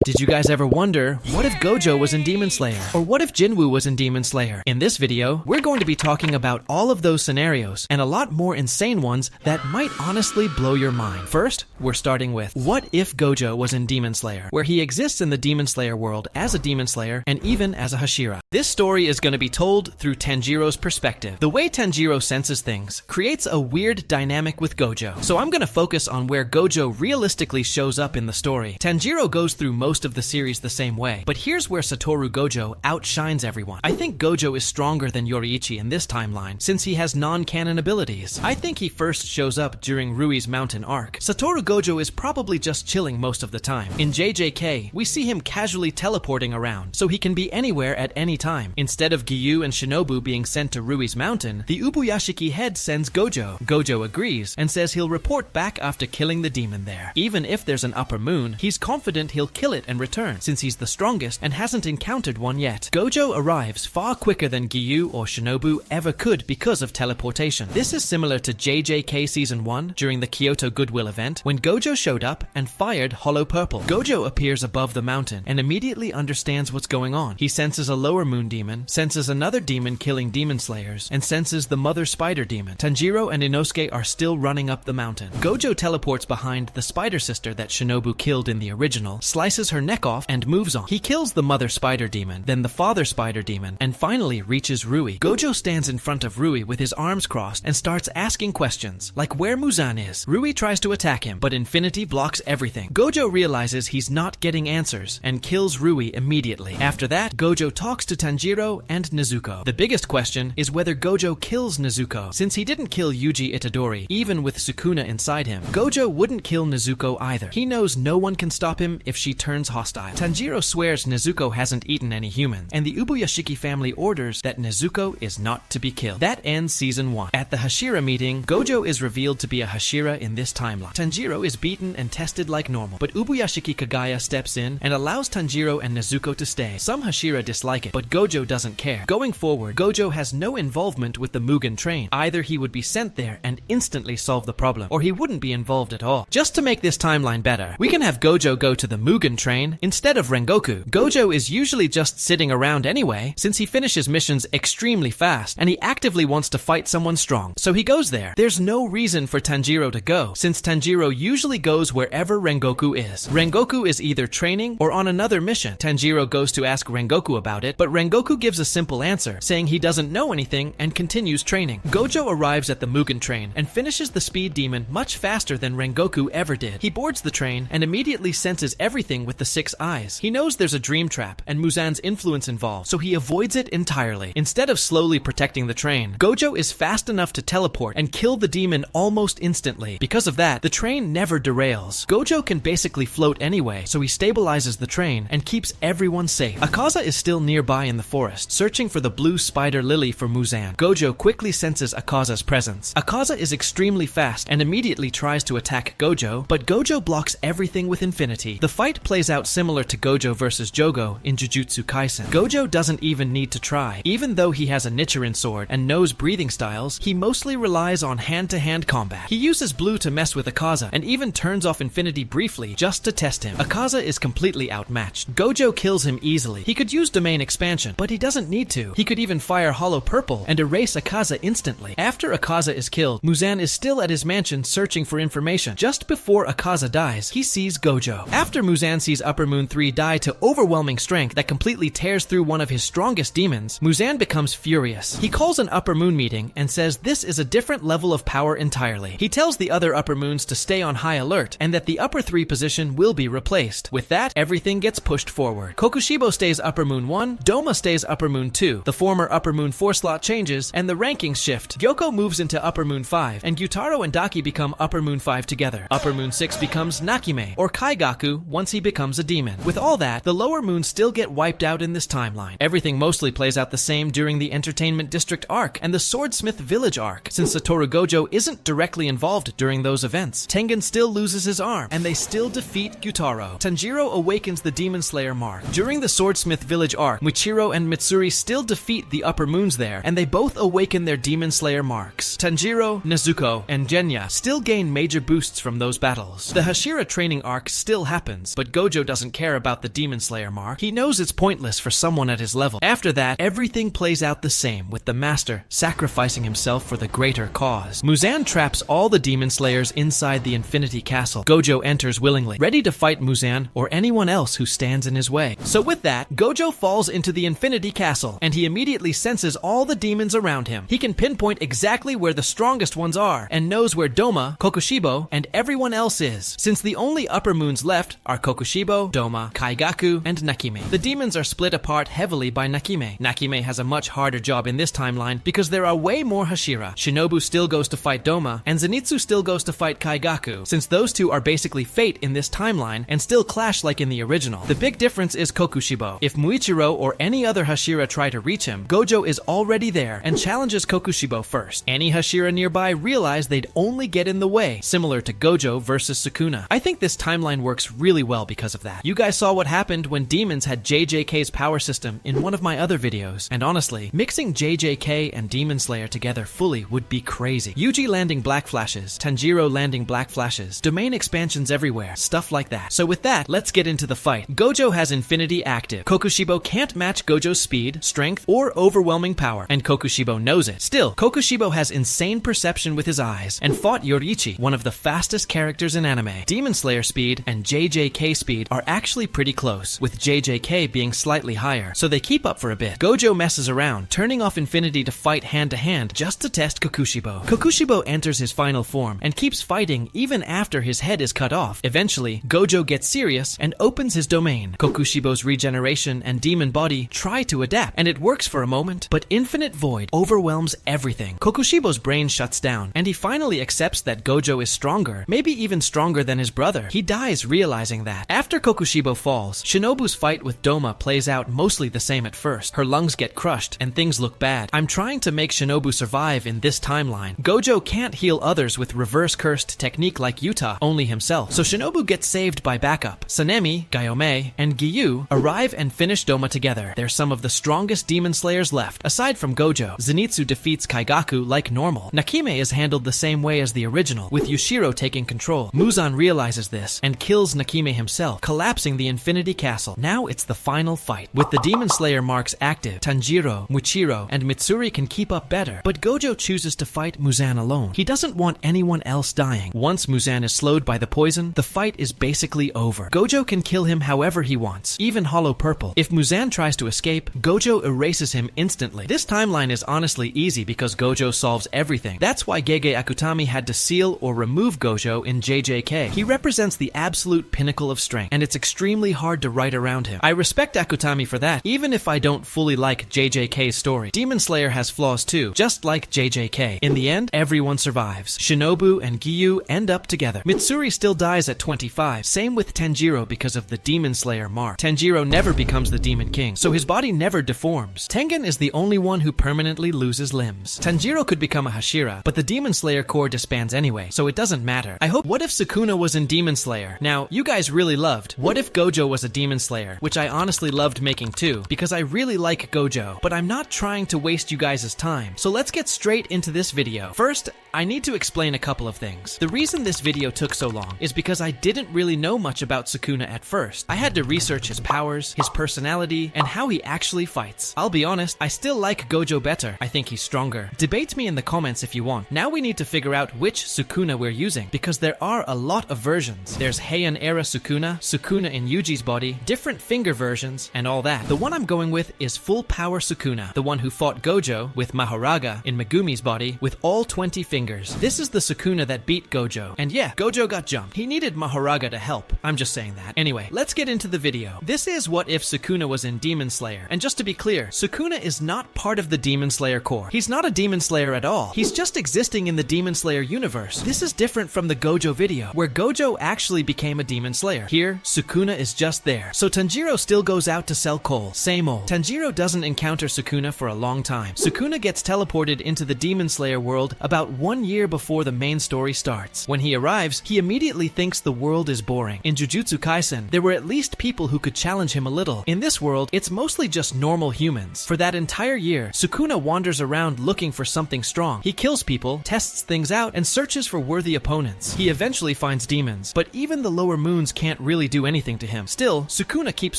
Did you guys ever wonder, what if Gojo was in Demon Slayer? Or what if Jin Woo was in Demon Slayer? In this video, we're going to be talking about all of those scenarios, and a lot more insane ones that might honestly blow your mind. First, we're starting with, what if Gojo was in Demon Slayer, where he exists in the Demon Slayer world as a Demon Slayer and even as a Hashira. This story is going to be told through Tanjiro's perspective. The way Tanjiro senses things creates a weird dynamic with Gojo, so I'm going to focus on where Gojo realistically shows up in the story. Tanjiro goes through most of the series the same way, but here's where Satoru Gojo outshines everyone. I think Gojo is stronger than Yoriichi in this timeline, since he has non-canon abilities. I think he first shows up during Rui's mountain arc. Satoru Gojo is probably just chilling most of the time. In JJK, we see him casually teleporting around, so he can be anywhere at any time. Instead of Giyu and Shinobu being sent to Rui's mountain, the Ubuyashiki head sends Gojo. Gojo agrees, and says he'll report back after killing the demon there. Even if there's an upper moon, he's confident he'll kill it and return, since he's the strongest and hasn't encountered one yet. Gojo arrives far quicker than Giyu or Shinobu ever could because of teleportation. This is similar to JJK Season 1 during the Kyoto Goodwill event, when Gojo showed up and fired Hollow Purple. Gojo appears above the mountain and immediately understands what's going on. He senses a lower moon demon, senses another demon killing demon slayers, and senses the mother spider demon. Tanjiro and Inosuke are still running up the mountain. Gojo teleports behind the spider sister that Shinobu killed in the original, slices her neck off, and moves on. He kills the mother spider demon, then the father spider demon, and finally reaches Rui. Gojo stands in front of Rui with his arms crossed and starts asking questions, like where Muzan is. Rui tries to attack him, but Infinity blocks everything. Gojo realizes he's not getting answers and kills Rui immediately. After that, Gojo talks to Tanjiro and Nezuko. The biggest question is whether Gojo kills Nezuko, since he didn't kill Yuji Itadori, even with Sukuna inside him. Gojo wouldn't kill Nezuko either. He knows no one can stop him if she turns hostile. Tanjiro swears Nezuko hasn't eaten any humans, and the Ubuyashiki family orders that Nezuko is not to be killed. That ends Season 1. At the Hashira meeting, Gojo is revealed to be a Hashira in this timeline. Tanjiro is beaten and tested like normal, but Ubuyashiki Kagaya steps in and allows Tanjiro and Nezuko to stay. Some Hashira dislike it, but Gojo doesn't care. Going forward, Gojo has no involvement with the Mugen train. Either he would be sent there and instantly solve the problem, or he wouldn't be involved at all. Just to make this timeline better, we can have Gojo go to the Mugen train instead of Rengoku. Gojo is usually just sitting around anyway, since he finishes missions extremely fast, and he actively wants to fight someone strong, so he goes there. There's no reason for Tanjiro to go, since Tanjiro usually goes wherever Rengoku is. Rengoku is either training or on another mission. Tanjiro goes to ask Rengoku about it, but Rengoku gives a simple answer, saying he doesn't know anything and continues training. Gojo arrives at the Mugen train and finishes the speed demon much faster than Rengoku ever did. He boards the train and immediately senses everything with the 6 eyes. He knows there's a dream trap and Muzan's influence involved, so he avoids it entirely. Instead of slowly protecting the train, Gojo is fast enough to teleport and kill the demon almost instantly. Because of that, the train never derails. Gojo can basically float anyway, so he stabilizes the train and keeps everyone safe. Akaza is still nearby in the forest, searching for the blue spider lily for Muzan. Gojo quickly senses Akaza's presence. Akaza is extremely fast and immediately tries to attack Gojo, but Gojo blocks everything with Infinity. The fight plays out similar to Gojo versus Jogo in Jujutsu Kaisen. Gojo doesn't even need to try. Even though he has a Nichiren sword and knows breathing styles, he mostly relies on hand-to-hand combat. He uses blue to mess with Akaza and even turns off Infinity briefly just to test him. Akaza is completely outmatched. Gojo kills him easily. He could use domain expansion, but he doesn't need to. He could even fire Hollow Purple and erase Akaza instantly. After Akaza is killed, Muzan is still at his mansion searching for information. Just before Akaza dies, he sees Gojo. After Muzan sees Upper Moon 3 die to overwhelming strength that completely tears through one of his strongest demons, Muzan becomes furious. He calls an Upper Moon meeting and says this is a different level of power entirely. He tells the other Upper Moons to stay on high alert and that the Upper 3 position will be replaced. With that, everything gets pushed forward. Kokushibo stays Upper Moon 1, Doma stays Upper Moon 2, the former Upper Moon 4 slot changes, and the rankings shift. Gyoko moves into Upper Moon 5, and Gyutaro and Daki become Upper Moon 5 together. Upper Moon 6 becomes Nakime, or Kaigaku, once he becomes a demon. With all that, the lower moons still get wiped out in this timeline. Everything mostly plays out the same during the Entertainment District arc and the Swordsmith Village arc, since Satoru Gojo isn't directly involved during those events. Tengen still loses his arm, and they still defeat Gyutaro. Tanjiro awakens the Demon Slayer mark. During the Swordsmith Village arc, Michiro and Mitsuri still defeat the Upper Moons there, and they both awaken their Demon Slayer marks. Tanjiro, Nezuko, and Genya still gain major boosts from those battles. The Hashira training arc still happens, but Gojo Gojo doesn't care about the Demon Slayer mark. He knows it's pointless for someone at his level. After that, everything plays out the same, with the master sacrificing himself for the greater cause. Muzan traps all the Demon Slayers inside the Infinity Castle. Gojo enters willingly, ready to fight Muzan or anyone else who stands in his way. So with that, Gojo falls into the Infinity Castle, and he immediately senses all the demons around him. He can pinpoint exactly where the strongest ones are, and knows where Doma, Kokushibo, and everyone else is, since the only upper moons left are Kokushibo, Doma, Kaigaku, and Nakime. The demons are split apart heavily by Nakime. Nakime has a much harder job in this timeline because there are way more Hashira. Shinobu still goes to fight Doma, and Zenitsu still goes to fight Kaigaku, since those two are basically fate in this timeline and still clash like in the original. The big difference is Kokushibo. If Muichiro or any other Hashira try to reach him, Gojo is already there and challenges Kokushibo first. Any Hashira nearby realize they'd only get in the way, similar to Gojo versus Sukuna. I think this timeline works really well because of that. You guys saw what happened when demons had JJK's power system in one of my other videos, and honestly, mixing JJK and Demon Slayer together fully would be crazy. Yuji landing black flashes, Tanjiro landing black flashes, domain expansions everywhere, stuff like that. So with that, let's get into the fight. Gojo has Infinity active. Kokushibo can't match Gojo's speed, strength, or overwhelming power, and Kokushibo knows it. Still, Kokushibo has insane perception with his eyes, and fought Yoriichi, one of the fastest characters in anime. Demon Slayer speed and JJK speed are actually pretty close, with JJK being slightly higher, so they keep up for a bit. Gojo messes around, turning off Infinity to fight hand-to-hand just to test Kokushibo. Kokushibo enters his final form and keeps fighting even after his head is cut off. Eventually, Gojo gets serious and opens his domain. Kokushibo's regeneration and demon body try to adapt, and it works for a moment, but Infinite Void overwhelms everything. Kokushibo's brain shuts down, and he finally accepts that Gojo is stronger, maybe even stronger than his brother. He dies realizing that. After Kokushibo falls, Shinobu's fight with Doma plays out mostly the same at first. Her lungs get crushed, and things look bad. I'm trying to make Shinobu survive in this timeline. Gojo can't heal others with reverse cursed technique like Yuta, only himself. So Shinobu gets saved by backup. Sanemi, Gayome, and Giyu arrive and finish Doma together. They're some of the strongest demon slayers left, aside from Gojo. Zenitsu defeats Kaigaku like normal. Nakime is handled the same way as the original, with Yushiro taking control. Muzan realizes this and kills Nakime himself, collapsing the Infinity Castle. Now it's the final fight. With the Demon Slayer marks active, Tanjiro, Muichiro, and Mitsuri can keep up better, but Gojo chooses to fight Muzan alone. He doesn't want anyone else dying. Once Muzan is slowed by the poison, the fight is basically over. Gojo can kill him however he wants, even Hollow Purple. If Muzan tries to escape, Gojo erases him instantly. This timeline is honestly easy because Gojo solves everything. That's why Gege Akutami had to seal or remove Gojo in JJK. He represents the absolute pinnacle of strength, and it's extremely hard to write around him. I respect Akutami for that, even if I don't fully like JJK's story. Demon Slayer has flaws too, just like JJK. In the end, everyone survives. Shinobu and Giyu end up together. Mitsuri still dies at 25, same with Tanjiro because of the Demon Slayer mark. Tanjiro never becomes the Demon King, so his body never deforms. Tengen is the only one who permanently loses limbs. Tanjiro could become a Hashira, but the Demon Slayer core disbands anyway, so it doesn't matter. I hope What If Sukuna was in Demon Slayer? Now, you guys really loved What If Gojo was a Demon Slayer, which I honestly loved making too, because I really like Gojo, but I'm not trying to waste you guys' time, so let's get straight into this video. First, I need to explain a couple of things. The reason this video took so long is because I didn't really know much about Sukuna at first. I had to research his powers, his personality, and how he actually fights. I'll be honest, I still like Gojo better. I think he's stronger. Debate me in the comments if you want. Now we need to figure out which Sukuna we're using, because there are a lot of versions. There's Heian era Sukuna, Sukuna in Yuji's body, different finger versions, and all that. The one I'm going with is full power Sukuna, the one who fought Gojo with Mahoraga in Megumi's body with all 20 fingers. This is the Sukuna that beat Gojo. And yeah, Gojo got jumped. He needed Mahoraga to help. I'm just saying that. Anyway, let's get into the video. This is What If Sukuna was in Demon Slayer. And just to be clear, Sukuna is not part of the Demon Slayer core. He's not a Demon Slayer at all. He's just existing in the Demon Slayer universe. This is different from the Gojo video, where Gojo actually became a Demon Slayer. Here, Sukuna is just there. So Tanjiro still goes out to sell coal. Same old. Tanjiro doesn't encounter Sukuna for a long time. Sukuna gets teleported into the Demon Slayer world about 1 year before the main story starts. When he arrives, he immediately thinks the world is boring. In Jujutsu Kaisen, there were at least people who could challenge him a little. In this world, it's mostly just normal humans. For that entire year, Sukuna wanders around looking for something strong. He kills people, tests things out, and searches for worthy opponents. He eventually finds demons, but even the lower moons can't really really do anything to him. Still, Sukuna keeps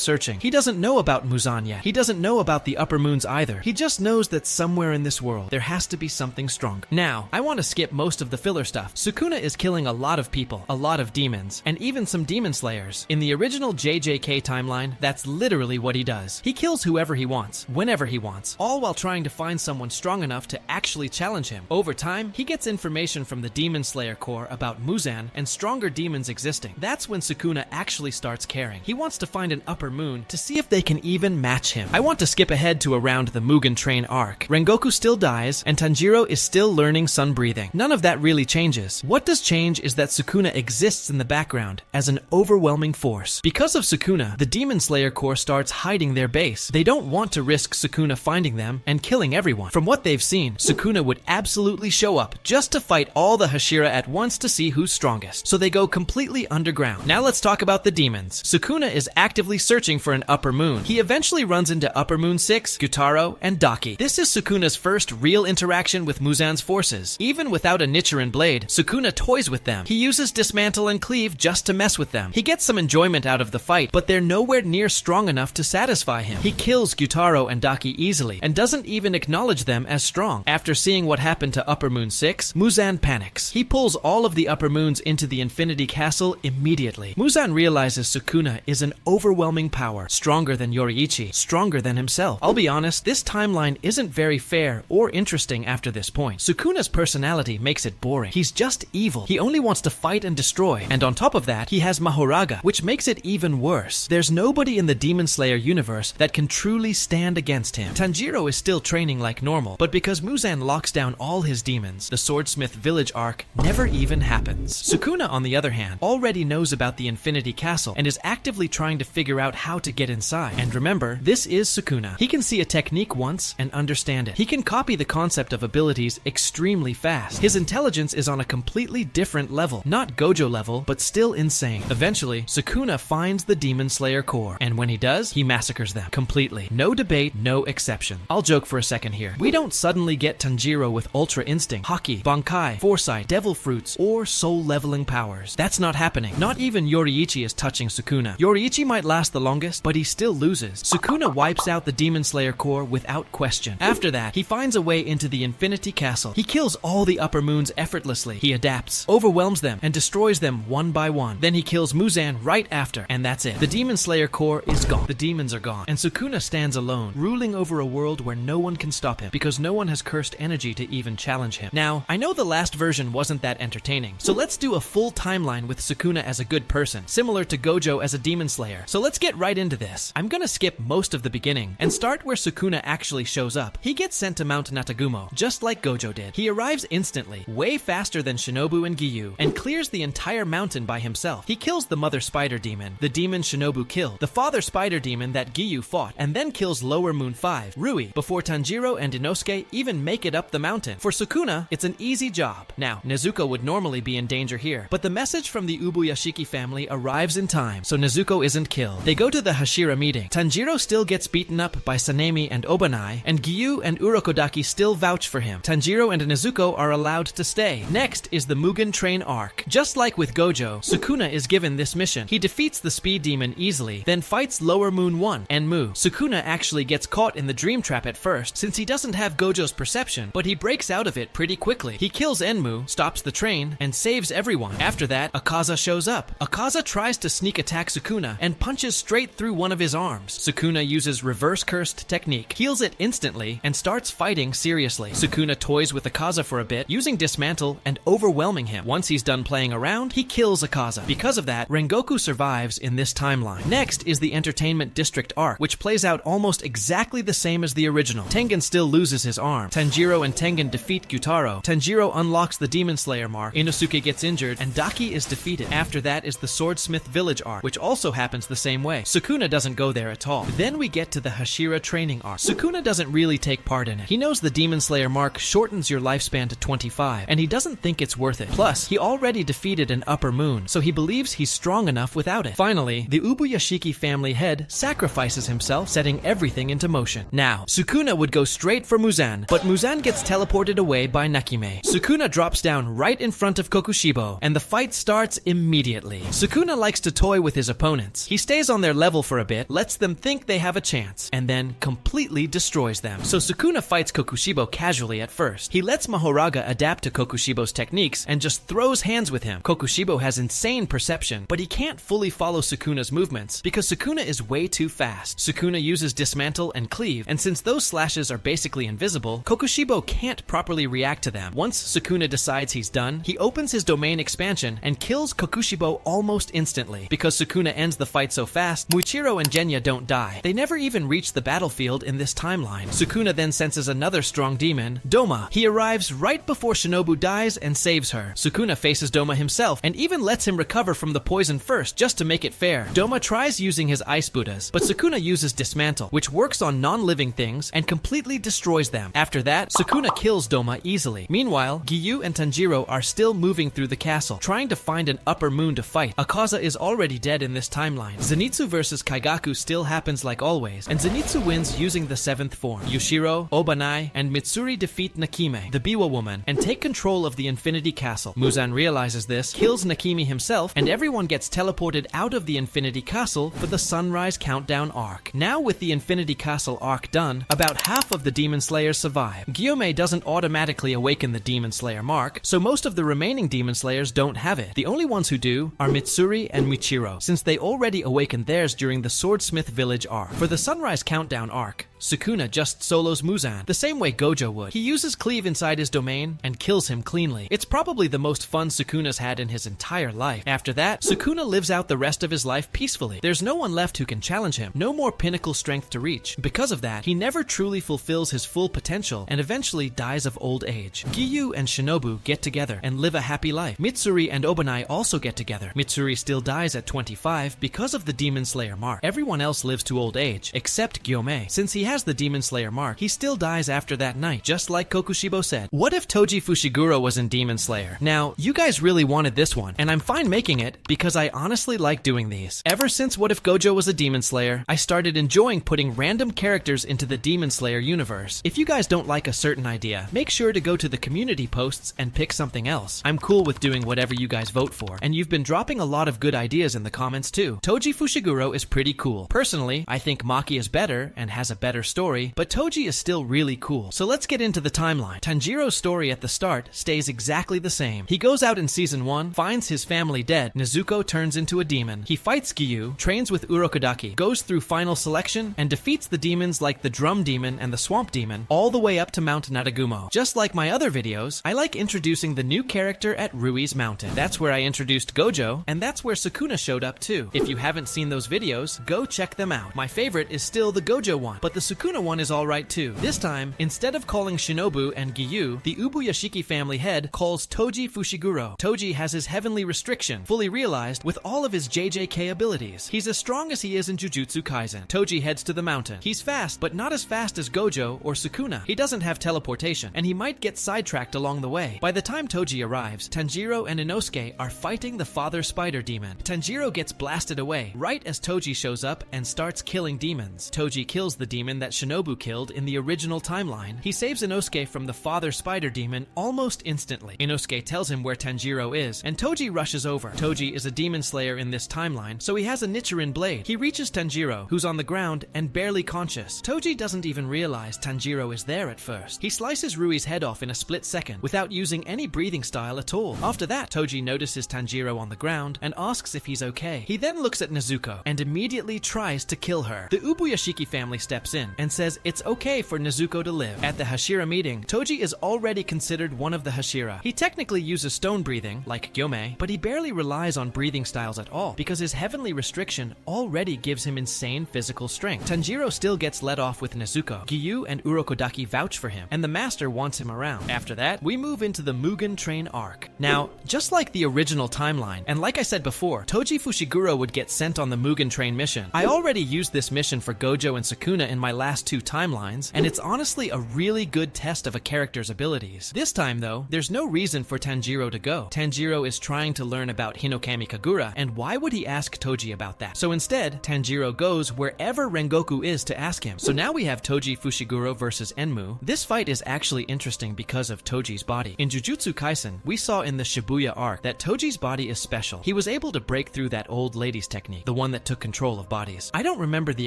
searching. He doesn't know about Muzan yet. He doesn't know about the upper moons either. He just knows that somewhere in this world, there has to be something stronger. Now, I want to skip most of the filler stuff. Sukuna is killing a lot of people, a lot of demons, and even some demon slayers. In the original JJK timeline, that's literally what he does. He kills whoever he wants, whenever he wants, all while trying to find someone strong enough to actually challenge him. Over time, he gets information from the Demon Slayer Corps about Muzan and stronger demons existing. That's when Sukuna actually starts caring. He wants to find an upper moon to see if they can even match him. I want to skip ahead to around the Mugen Train arc. Rengoku still dies, and Tanjiro is still learning sun breathing. None of that really changes. What does change is that Sukuna exists in the background as an overwhelming force. Because of Sukuna, the Demon Slayer Corps starts hiding their base. They don't want to risk Sukuna finding them and killing everyone. From what they've seen, Sukuna would absolutely show up just to fight all the Hashira at once to see who's strongest. So they go completely underground. Now let's talk about the demons. Sukuna is actively searching for an upper moon. He eventually runs into Upper Moon 6, Gyutaro, and Daki. This is Sukuna's first real interaction with Muzan's forces. Even without a Nichiren blade, Sukuna toys with them. He uses Dismantle and Cleave just to mess with them. He gets some enjoyment out of the fight, but they're nowhere near strong enough to satisfy him. He kills Gyutaro and Daki easily, and doesn't even acknowledge them as strong. After seeing what happened to Upper Moon 6, Muzan panics. He pulls all of the Upper Moons into the Infinity Castle immediately. Muzan realizes Sukuna is an overwhelming power, stronger than Yoriichi, stronger than himself. I'll be honest, this timeline isn't very fair or interesting after this point. Sukuna's personality makes it boring. He's just evil. He only wants to fight and destroy, and on top of that, he has Mahoraga, which makes it even worse. There's nobody in the Demon Slayer universe that can truly stand against him. Tanjiro is still training like normal, but because Muzan locks down all his demons, the Swordsmith Village arc never even happens. Sukuna, on the other hand, already knows about the Infinity Castle and is actively trying to figure out how to get inside. And remember, this is Sukuna. He can see a technique once and understand it. He can copy the concept of abilities extremely fast. His intelligence is on a completely different level. Not Gojo level, but still insane. Eventually, Sukuna finds the Demon Slayer Corps, and when he does, he massacres them completely. No debate, no exception. I'll joke for a second here. We don't suddenly get Tanjiro with Ultra Instinct, Haki, Bankai, Foresight, Devil Fruits, or soul leveling powers. That's not happening. Not even Yoriichi is touching Sukuna. Yoriichi might last the longest, but he still loses. Sukuna wipes out the Demon Slayer Corps without question. After that, he finds a way into the Infinity Castle. He kills all the Upper Moons effortlessly. He adapts, overwhelms them, and destroys them one by one. Then he kills Muzan right after, and that's it. The Demon Slayer Corps is gone. The demons are gone. And Sukuna stands alone, ruling over a world where no one can stop him, because no one has cursed energy to even challenge him. Now, I know the last version wasn't that entertaining, so let's do a full timeline with Sukuna as a good person, similar to Gojo as a demon slayer. So let's get right into this. I'm gonna skip most of the beginning, and start where Sukuna actually shows up. He gets sent to Mount Natagumo, just like Gojo did. He arrives instantly, way faster than Shinobu and Giyu, and clears the entire mountain by himself. He kills the Mother Spider Demon, the demon Shinobu killed, the Father Spider Demon that Giyu fought, and then kills Lower Moon 5, Rui, before Tanjiro and Inosuke even make it up the mountain. For Sukuna, it's an easy job. Now, Nezuko would normally be in danger here, but the message from the Ubuyashiki family arrives in time, so Nezuko isn't killed. They go to the Hashira meeting. Tanjiro still gets beaten up by Sanemi and Obanai, and Giyu and Urokodaki still vouch for him. Tanjiro and Nezuko are allowed to stay. Next is the Mugen Train arc. Just like with Gojo, Sukuna is given this mission. He defeats the Speed Demon easily, then fights Lower Moon 1, Enmu. Sukuna actually gets caught in the dream trap at first, since he doesn't have Gojo's perception, but he breaks out of it pretty quickly. He kills Enmu, stops the train, and saves everyone. After that, Akaza shows up. Akaza tries to sneak attack Sukuna, and punches straight through one of his arms. Sukuna uses reverse cursed technique, heals it instantly, and starts fighting seriously. Sukuna toys with Akaza for a bit, using Dismantle and overwhelming him. Once he's done playing around, he kills Akaza. Because of that, Rengoku survives in this timeline. Next is the Entertainment District arc, which plays out almost exactly the same as the original. Tengen still loses his arm. Tanjiro and Tengen defeat Gyutaro. Tanjiro unlocks the Demon Slayer mark. Inosuke gets injured, and Daki is defeated. After that is the Swordsmith Village arc, which also happens the same way. Sukuna doesn't go there at all. Then we get to the Hashira training arc. Sukuna doesn't really take part in it. He knows the Demon Slayer mark shortens your lifespan to 25, and he doesn't think it's worth it. Plus, he already defeated an Upper Moon, so he believes he's strong enough without it. Finally, the Ubuyashiki family head sacrifices himself, setting everything into motion. Now, Sukuna would go straight for Muzan, but Muzan gets teleported away by Nakime. Sukuna drops down right in front of Kokushibo, and the fight starts immediately. Sukuna likes likes to toy with his opponents. He stays on their level for a bit, lets them think they have a chance, and then completely destroys them. So Sukuna fights Kokushibo casually at first. He lets Mahoraga adapt to Kokushibo's techniques and just throws hands with him. Kokushibo has insane perception, but he can't fully follow Sukuna's movements because Sukuna is way too fast. Sukuna uses dismantle and cleave, and since those slashes are basically invisible, Kokushibo can't properly react to them. Once Sukuna decides he's done, he opens his domain expansion and kills Kokushibo almost instantly. Because Sukuna ends the fight so fast, Muichiro and Genya don't die. They never even reach the battlefield in this timeline. Sukuna then senses another strong demon, Doma. He arrives right before Shinobu dies and saves her. Sukuna faces Doma himself and even lets him recover from the poison first just to make it fair. Doma tries using his ice Buddhas, but Sukuna uses dismantle, which works on non-living things and completely destroys them. After that, Sukuna kills Doma easily. Meanwhile, Giyu and Tanjiro are still moving through the castle, trying to find an upper moon to fight. Akaza is already dead in this timeline. Zenitsu versus Kaigaku still happens like always, and Zenitsu wins using the 7th form. Yushiro, Obanai, and Mitsuri defeat Nakime, the Biwa woman, and take control of the Infinity Castle. Muzan realizes this, kills Nakimi himself, and everyone gets teleported out of the Infinity Castle for the Sunrise Countdown arc. Now with the Infinity Castle arc done, about half of the Demon Slayers survive. Gyome doesn't automatically awaken the Demon Slayer mark, so most of the remaining Demon Slayers don't have it. The only ones who do are Mitsuri and Michiro, since they already awakened theirs during the Swordsmith Village arc. For the Sunrise Countdown arc, Sukuna just solos Muzan, the same way Gojo would. He uses cleave inside his domain and kills him cleanly. It's probably the most fun Sukuna's had in his entire life. After that, Sukuna lives out the rest of his life peacefully. There's no one left who can challenge him, no more pinnacle strength to reach. Because of that, he never truly fulfills his full potential and eventually dies of old age. Giyu and Shinobu get together and live a happy life. Mitsuri and Obanai also get together. Mitsuri still dies at 25 because of the Demon Slayer mark. Everyone else lives to old age, except Gyome. Since he has the Demon Slayer mark, he still dies after that night, just like Kokushibo said. What if Toji Fushiguro was in Demon Slayer? Now, you guys really wanted this one, and I'm fine making it because I honestly like doing these. Ever since What If Gojo Was a Demon Slayer, I started enjoying putting random characters into the Demon Slayer universe. If you guys don't like a certain idea, make sure to go to the community posts and pick something else. I'm cool with doing whatever you guys vote for, and you've been dropping a lot of good ideas in the comments too. Toji Fushiguro is pretty cool. Personally, I think Maki is better and has a better story, but Toji is still really cool. So let's get into the timeline. Tanjiro's story at the start stays exactly the same. He goes out in season 1, finds his family dead, Nezuko turns into a demon. He fights Giyu, trains with Urokodaki, goes through final selection, and defeats the demons like the Drum Demon and the Swamp Demon, all the way up to Mount Naragumo. Just like my other videos, I like introducing the new character at Rui's Mountain. That's where I introduced Gojo, and that's where Sukuna showed up too. If you haven't seen those videos, go check them out. My favorite is still the Gojo one, but the Sukuna one is alright too. This time, instead of calling Shinobu and Giyu, the Ubuyashiki family head calls Toji Fushiguro. Toji has his heavenly restriction fully realized with all of his JJK abilities. He's as strong as he is in Jujutsu Kaisen. Toji heads to the mountain. He's fast, but not as fast as Gojo or Sukuna. He doesn't have teleportation, and he might get sidetracked along the way. By the time Toji arrives, Tanjiro and Inosuke are fighting the Father Spider Demon. Tanjiro gets blasted away right as Toji shows up and starts killing demons. Toji kills the demon that Shinobu killed in the original timeline. He saves Inosuke from the Father Spider Demon almost instantly. Inosuke tells him where Tanjiro is, and Toji rushes over. Toji is a demon slayer in this timeline, so he has a Nichirin blade. He reaches Tanjiro, who's on the ground and barely conscious. Toji doesn't even realize Tanjiro is there at first. He slices Rui's head off in a split second without using any breathing style at all. After that, Toji notices Tanjiro on the ground and asks if he's okay. He then looks at Nezuko and immediately tries to kill her. The Ubuyashiki family steps in and says it's okay for Nezuko to live. At the Hashira meeting, Toji is already considered one of the Hashira. He technically uses stone breathing, like Gyome, but he barely relies on breathing styles at all because his heavenly restriction already gives him insane physical strength. Tanjiro still gets let off with Nezuko. Giyu and Urokodaki vouch for him, and the master wants him around. After that, we move into the Mugen Train arc. Now, just like the original timeline, and like I said before, Toji Fushiguro would get sent on the Mugen Train mission. I already used this mission for Gojo and Sukuna in my my last two timelines, and it's honestly a really good test of a character's abilities. This time though, there's no reason for Tanjiro to go. Tanjiro is trying to learn about Hinokami Kagura, and why would he ask Toji about that? So instead, Tanjiro goes wherever Rengoku is to ask him. So now we have Toji Fushiguro versus Enmu. This fight is actually interesting because of Toji's body. In Jujutsu Kaisen, we saw in the Shibuya arc that Toji's body is special. He was able to break through that old lady's technique, the one that took control of bodies. I don't remember the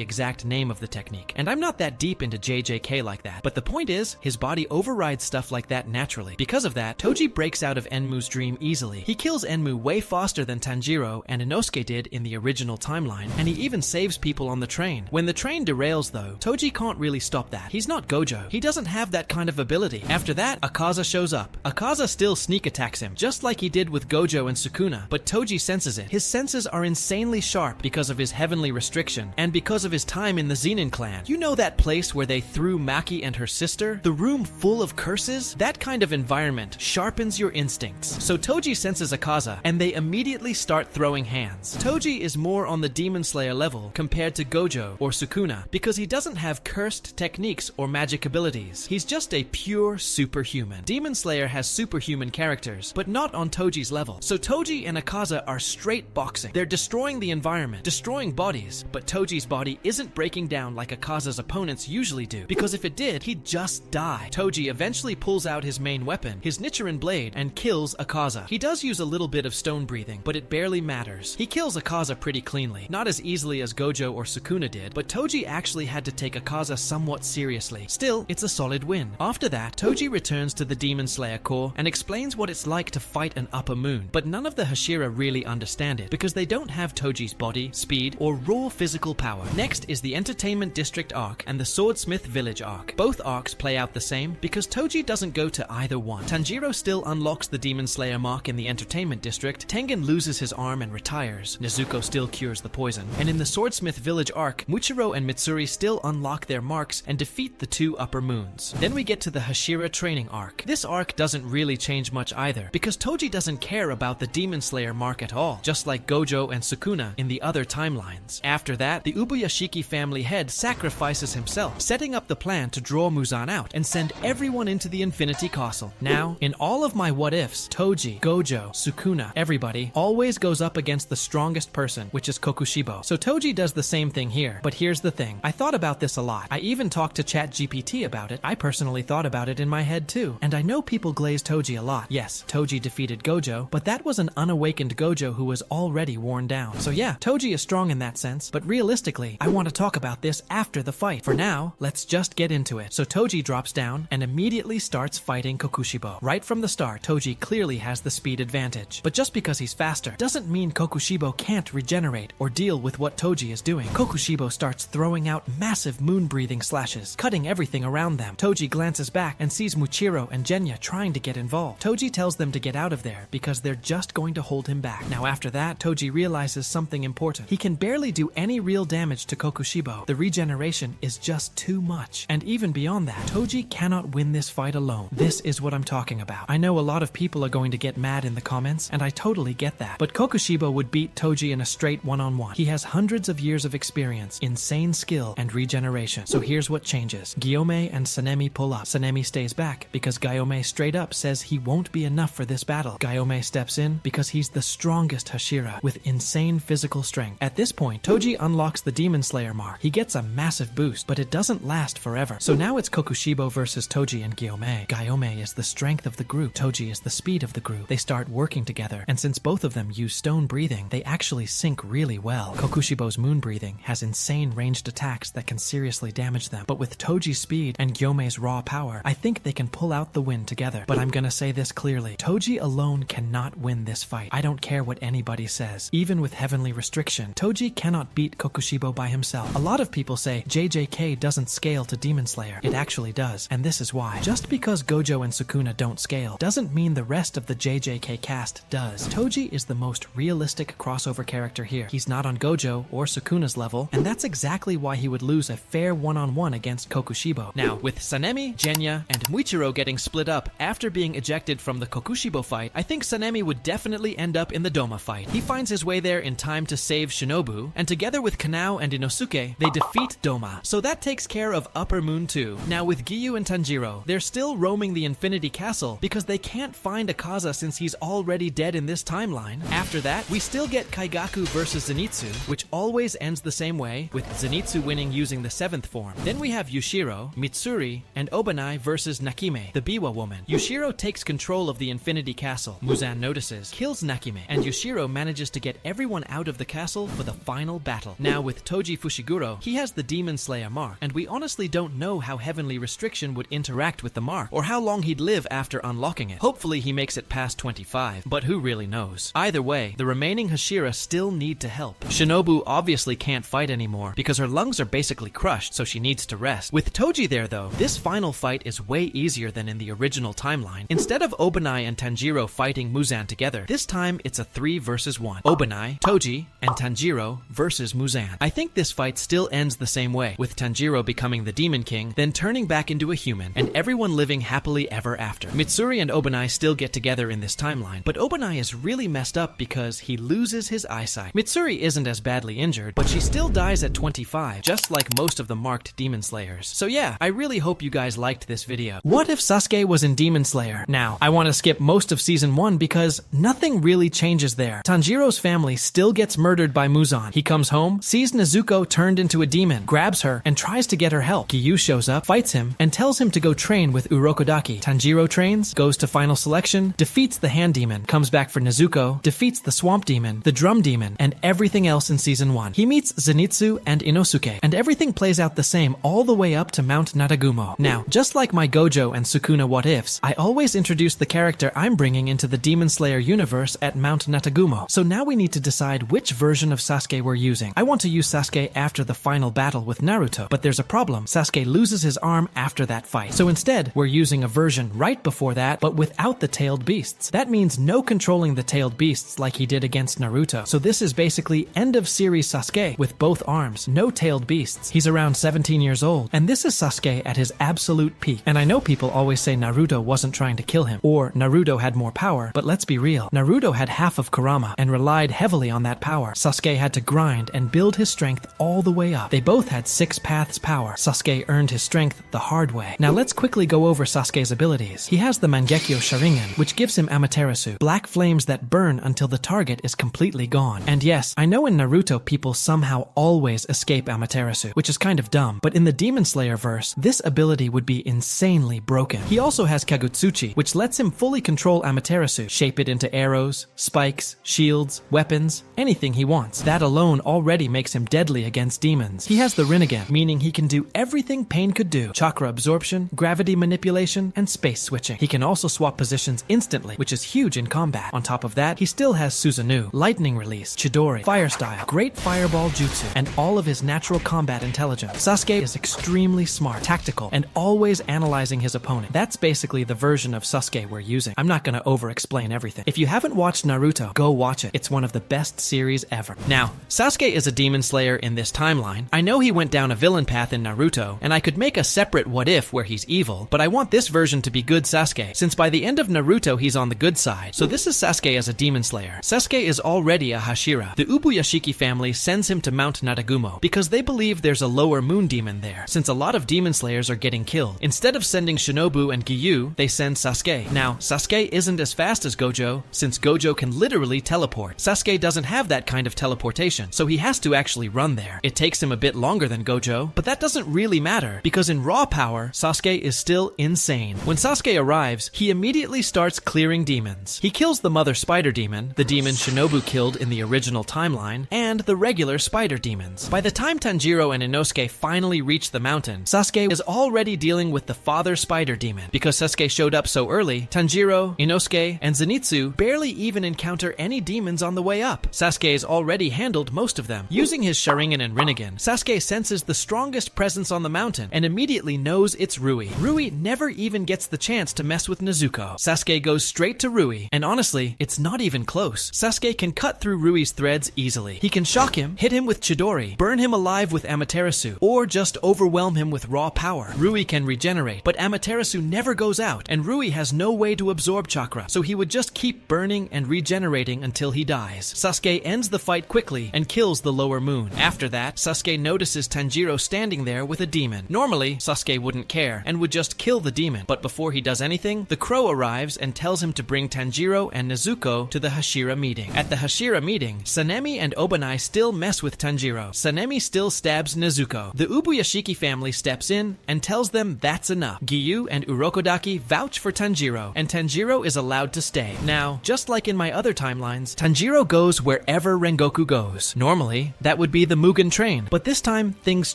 exact name of the technique, and I'm not that deep into JJK like that, but the point is, his body overrides stuff like that naturally. Because of that, Toji breaks out of Enmu's dream easily. He kills Enmu way faster than Tanjiro and Inosuke did in the original timeline, and he even saves people on the train. When the train derails though, Toji can't really stop that. He's not Gojo. He doesn't have that kind of ability. After that, Akaza shows up. Akaza still sneak attacks him, just like he did with Gojo and Sukuna, but Toji senses it. His senses are insanely sharp because of his heavenly restriction, and because of his time in the Zenin clan. You know that place where they threw Maki and her sister? The room full of curses? That kind of environment sharpens your instincts. So Toji senses Akaza, and they immediately start throwing hands. Toji is more on the Demon Slayer level compared to Gojo or Sukuna, because he doesn't have cursed techniques or magic abilities. He's just a pure superhuman. Demon Slayer has superhuman characters, but not on Toji's level. So Toji and Akaza are straight boxing. They're destroying the environment, destroying bodies, but Toji's body isn't breaking down like Akaza's opponents usually do, because if it did, he'd just die. Toji eventually pulls out his main weapon, his Nichiren blade, and kills Akaza. He does use a little bit of stone breathing, but it barely matters. He kills Akaza pretty cleanly, not as easily as Gojo or Sukuna did, but Toji actually had to take Akaza somewhat seriously. Still, it's a solid win. After that, Toji returns to the Demon Slayer Corps and explains what it's like to fight an upper moon, but none of the Hashira really understand it, because they don't have Toji's body, speed, or raw physical power. Next is the Entertainment District arc and the Swordsmith Village arc. Both arcs play out the same because Toji doesn't go to either one. Tanjiro still unlocks the Demon Slayer mark in the Entertainment District, Tengen loses his arm and retires, Nezuko still cures the poison, and in the Swordsmith Village arc, Muichiro and Mitsuri still unlock their marks and defeat the two upper moons. Then we get to the Hashira training arc. This arc doesn't really change much either, because Toji doesn't care about the Demon Slayer mark at all, just like Gojo and Sukuna in the other timelines. After that, the Ubuyashiki family head sacrifices himself, setting up the plan to draw Muzan out and send everyone into the Infinity Castle. Now, in all of my what-ifs, Toji, Gojo, Sukuna, everybody, always goes up against the strongest person, which is Kokushibo. So Toji does the same thing here, but here's the thing. I thought about this a lot. I even talked to ChatGPT about it. I personally thought about it in my head too. And I know people glaze Toji a lot. Yes, Toji defeated Gojo, but that was an unawakened Gojo who was already worn down. So yeah, Toji is strong in that sense, but realistically, I want to talk about this after the fight. For now, let's just get into it. So Toji drops down and immediately starts fighting Kokushibo. Right from the start, Toji clearly has the speed advantage. But just because he's faster doesn't mean Kokushibo can't regenerate or deal with what Toji is doing. Kokushibo starts throwing out massive moon-breathing slashes, cutting everything around them. Toji glances back and sees Muichiro and Genya trying to get involved. Toji tells them to get out of there because they're just going to hold him back. Now after that, Toji realizes something important. He can barely do any real damage to Kokushibo. The regeneration is just too much. And even beyond that, Toji cannot win this fight alone. This is what I'm talking about. I know a lot of people are going to get mad in the comments, and I totally get that. But Kokushibo would beat Toji in a straight one-on-one. He has hundreds of years of experience, insane skill, and regeneration. So here's what changes. Gyome and Sanemi pull up. Sanemi stays back because Gyome straight up says he won't be enough for this battle. Gyome steps in because he's the strongest Hashira with insane physical strength. At this point, Toji unlocks the Demon Slayer mark. He gets a massive boost, but it doesn't last forever. So now it's Kokushibo versus Toji and Gyome. Gyome is the strength of the group. Toji is the speed of the group. They start working together, and since both of them use stone breathing, they actually sync really well. Kokushibo's moon breathing has insane ranged attacks that can seriously damage them, but with Toji's speed and Gyome's raw power, I think they can pull out the win together. But I'm gonna say this clearly. Toji alone cannot win this fight. I don't care what anybody says. Even with heavenly restriction, Toji cannot beat Kokushibo by himself. A lot of people say JJK doesn't scale to Demon Slayer. It actually does, and this is why. Just because Gojo and Sukuna don't scale doesn't mean the rest of the JJK cast does. Toji is the most realistic crossover character here. He's not on Gojo or Sukuna's level, and that's exactly why he would lose a fair one-on-one against Kokushibo. Now, with Sanemi, Genya, and Muichiro getting split up after being ejected from the Kokushibo fight, I think Sanemi would definitely end up in the Doma fight. He finds his way there in time to save Shinobu, and together with Kanao and Inosuke, they defeat Doma. So that takes care of Upper Moon 2. Now with Giyu and Tanjiro, they're still roaming the Infinity Castle because they can't find Akaza since he's already dead in this timeline. After that, we still get Kaigaku versus Zenitsu, which always ends the same way, with Zenitsu winning using the 7th form. Then we have Yushiro, Mitsuri, and Obanai versus Nakime, the Biwa woman. Yushiro takes control of the Infinity Castle. Muzan notices, kills Nakime, and Yushiro manages to get everyone out of the castle for the final battle. Now with Toji Fushiguro, he has the Demon Slayer mark, and we honestly don't know how Heavenly Restriction would interact with the mark, or how long he'd live after unlocking it. Hopefully he makes it past 25, but who really knows? Either way, the remaining Hashira still need to help. Shinobu obviously can't fight anymore because her lungs are basically crushed, so she needs to rest. With Toji there though, this final fight is way easier than in the original timeline. Instead of Obanai and Tanjiro fighting Muzan together, this time it's a 3 versus 1. Obanai, Toji, and Tanjiro versus Muzan. I think this fight still ends the same way, with Tanjiro becoming the Demon King, then turning back into a human, and everyone living happily ever after. Mitsuri and Obanai still get together in this timeline, but Obanai is really messed up because he loses his eyesight. Mitsuri isn't as badly injured, but she still dies at 25, just like most of the marked Demon Slayers. So yeah, I really hope you guys liked this video. What if Sasuke was in Demon Slayer? Now, I want to skip most of season 1 because nothing really changes there. Tanjiro's family still gets murdered by Muzan. He comes home, sees Nezuko turned into a demon, grabs her, and tries to get her help. Giyu shows up, fights him, and tells him to go train with Urokodaki. Tanjiro trains, goes to final selection, defeats the hand demon, comes back for Nezuko, defeats the swamp demon, the drum demon, and everything else in season 1. He meets Zenitsu and Inosuke, and everything plays out the same all the way up to Mount Natagumo. Now, just like my Gojo and Sukuna what-ifs, I always introduce the character I'm bringing into the Demon Slayer universe at Mount Natagumo. So now we need to decide which version of Sasuke we're using. I want to use Sasuke after the final battle with Naruto, but there's a problem. Sasuke loses his arm after that fight. So instead, we're using a version right before that, but without the tailed beasts. That means no controlling the tailed beasts like he did against Naruto. So this is basically end of series Sasuke with both arms, no tailed beasts. He's around 17 years old, and this is Sasuke at his absolute peak. And I know people always say Naruto wasn't trying to kill him, or Naruto had more power, but let's be real. Naruto had half of Kurama and relied heavily on that power. Sasuke had to grind and build his strength all the way up. They both had 6 paths power. Sasuke earned his strength the hard way. Now let's quickly go over Sasuke's abilities. He has the Mangekyo Sharingan, which gives him Amaterasu, black flames that burn until the target is completely gone. And yes, I know in Naruto people somehow always escape Amaterasu, which is kind of dumb, but in the Demon Slayer verse, this ability would be insanely broken. He also has Kagutsuchi, which lets him fully control Amaterasu, shape it into arrows, spikes, shields, weapons, anything he wants. That alone already makes him deadly against demons. He has the Rinnegan, meaning he can do everything Pain could do: chakra absorption, gravity manipulation, and space switching. He can also swap positions instantly, which is huge in combat. On top of that, he still has Susanoo, lightning release, Chidori, fire style, great fireball jutsu, and all of his natural combat intelligence. Sasuke is extremely smart, tactical, and always analyzing his opponent. That's basically the version of Sasuke we're using. I'm not gonna over-explain everything. If you haven't watched Naruto, go watch it. It's one of the best series ever. Now, Sasuke is a Demon Slayer in this timeline. I know he went down a villain path in Naruto, and I could make a separate what if where he's evil, but I want this version to be good Sasuke, since by the end of Naruto he's on the good side. So this is Sasuke as a Demon Slayer. Sasuke is already a Hashira. The Ubuyashiki family sends him to Mount Natagumo because they believe there's a lower moon demon there, since a lot of Demon Slayers are getting killed. Instead of sending Shinobu and Giyu, they send Sasuke. Now, Sasuke isn't as fast as Gojo, since Gojo can literally teleport. Sasuke doesn't have that kind of teleportation, so he has to actually run there. It takes him a bit longer than Gojo, but that doesn't really matter, because in raw power, Sasuke is still insane. When Sasuke arrives, he immediately starts clearing demons. He kills the mother spider demon, the demon Shinobu killed in the original timeline, and the regular spider demons. By the time Tanjiro and Inosuke finally reach the mountain, Sasuke is already dealing with the father spider demon. Because Sasuke showed up so early, Tanjiro, Inosuke, and Zenitsu barely even encounter any demons on the way up. Sasuke's already handled most of them. Using his Sharingan and Rinnegan, Sasuke senses the strongest presence on the mountain and immediately knows it's Rui. Rui never even gets the chance to mess with Nezuko. Sasuke goes straight to Rui, and honestly, it's not even close. Sasuke can cut through Rui's threads easily. He can shock him, hit him with Chidori, burn him alive with Amaterasu, or just overwhelm him with raw power. Rui can regenerate, but Amaterasu never goes out, and Rui has no way to absorb chakra, so he would just keep burning and regenerating until he dies. Sasuke ends the fight quickly and kills the lower moon. After that, Sasuke notices Tanjiro Tanjiro standing there with a demon. Normally, Sasuke wouldn't care and would just kill the demon, but before he does anything, the crow arrives and tells him to bring Tanjiro and Nezuko to the Hashira meeting. At the Hashira meeting, Sanemi and Obanai still mess with Tanjiro. Sanemi still stabs Nezuko. The Ubuyashiki family steps in and tells them that's enough. Giyu and Urokodaki vouch for Tanjiro, and Tanjiro is allowed to stay. Now, just like in my other timelines, Tanjiro goes wherever Rengoku goes. Normally, that would be the Mugen Train, but this time, things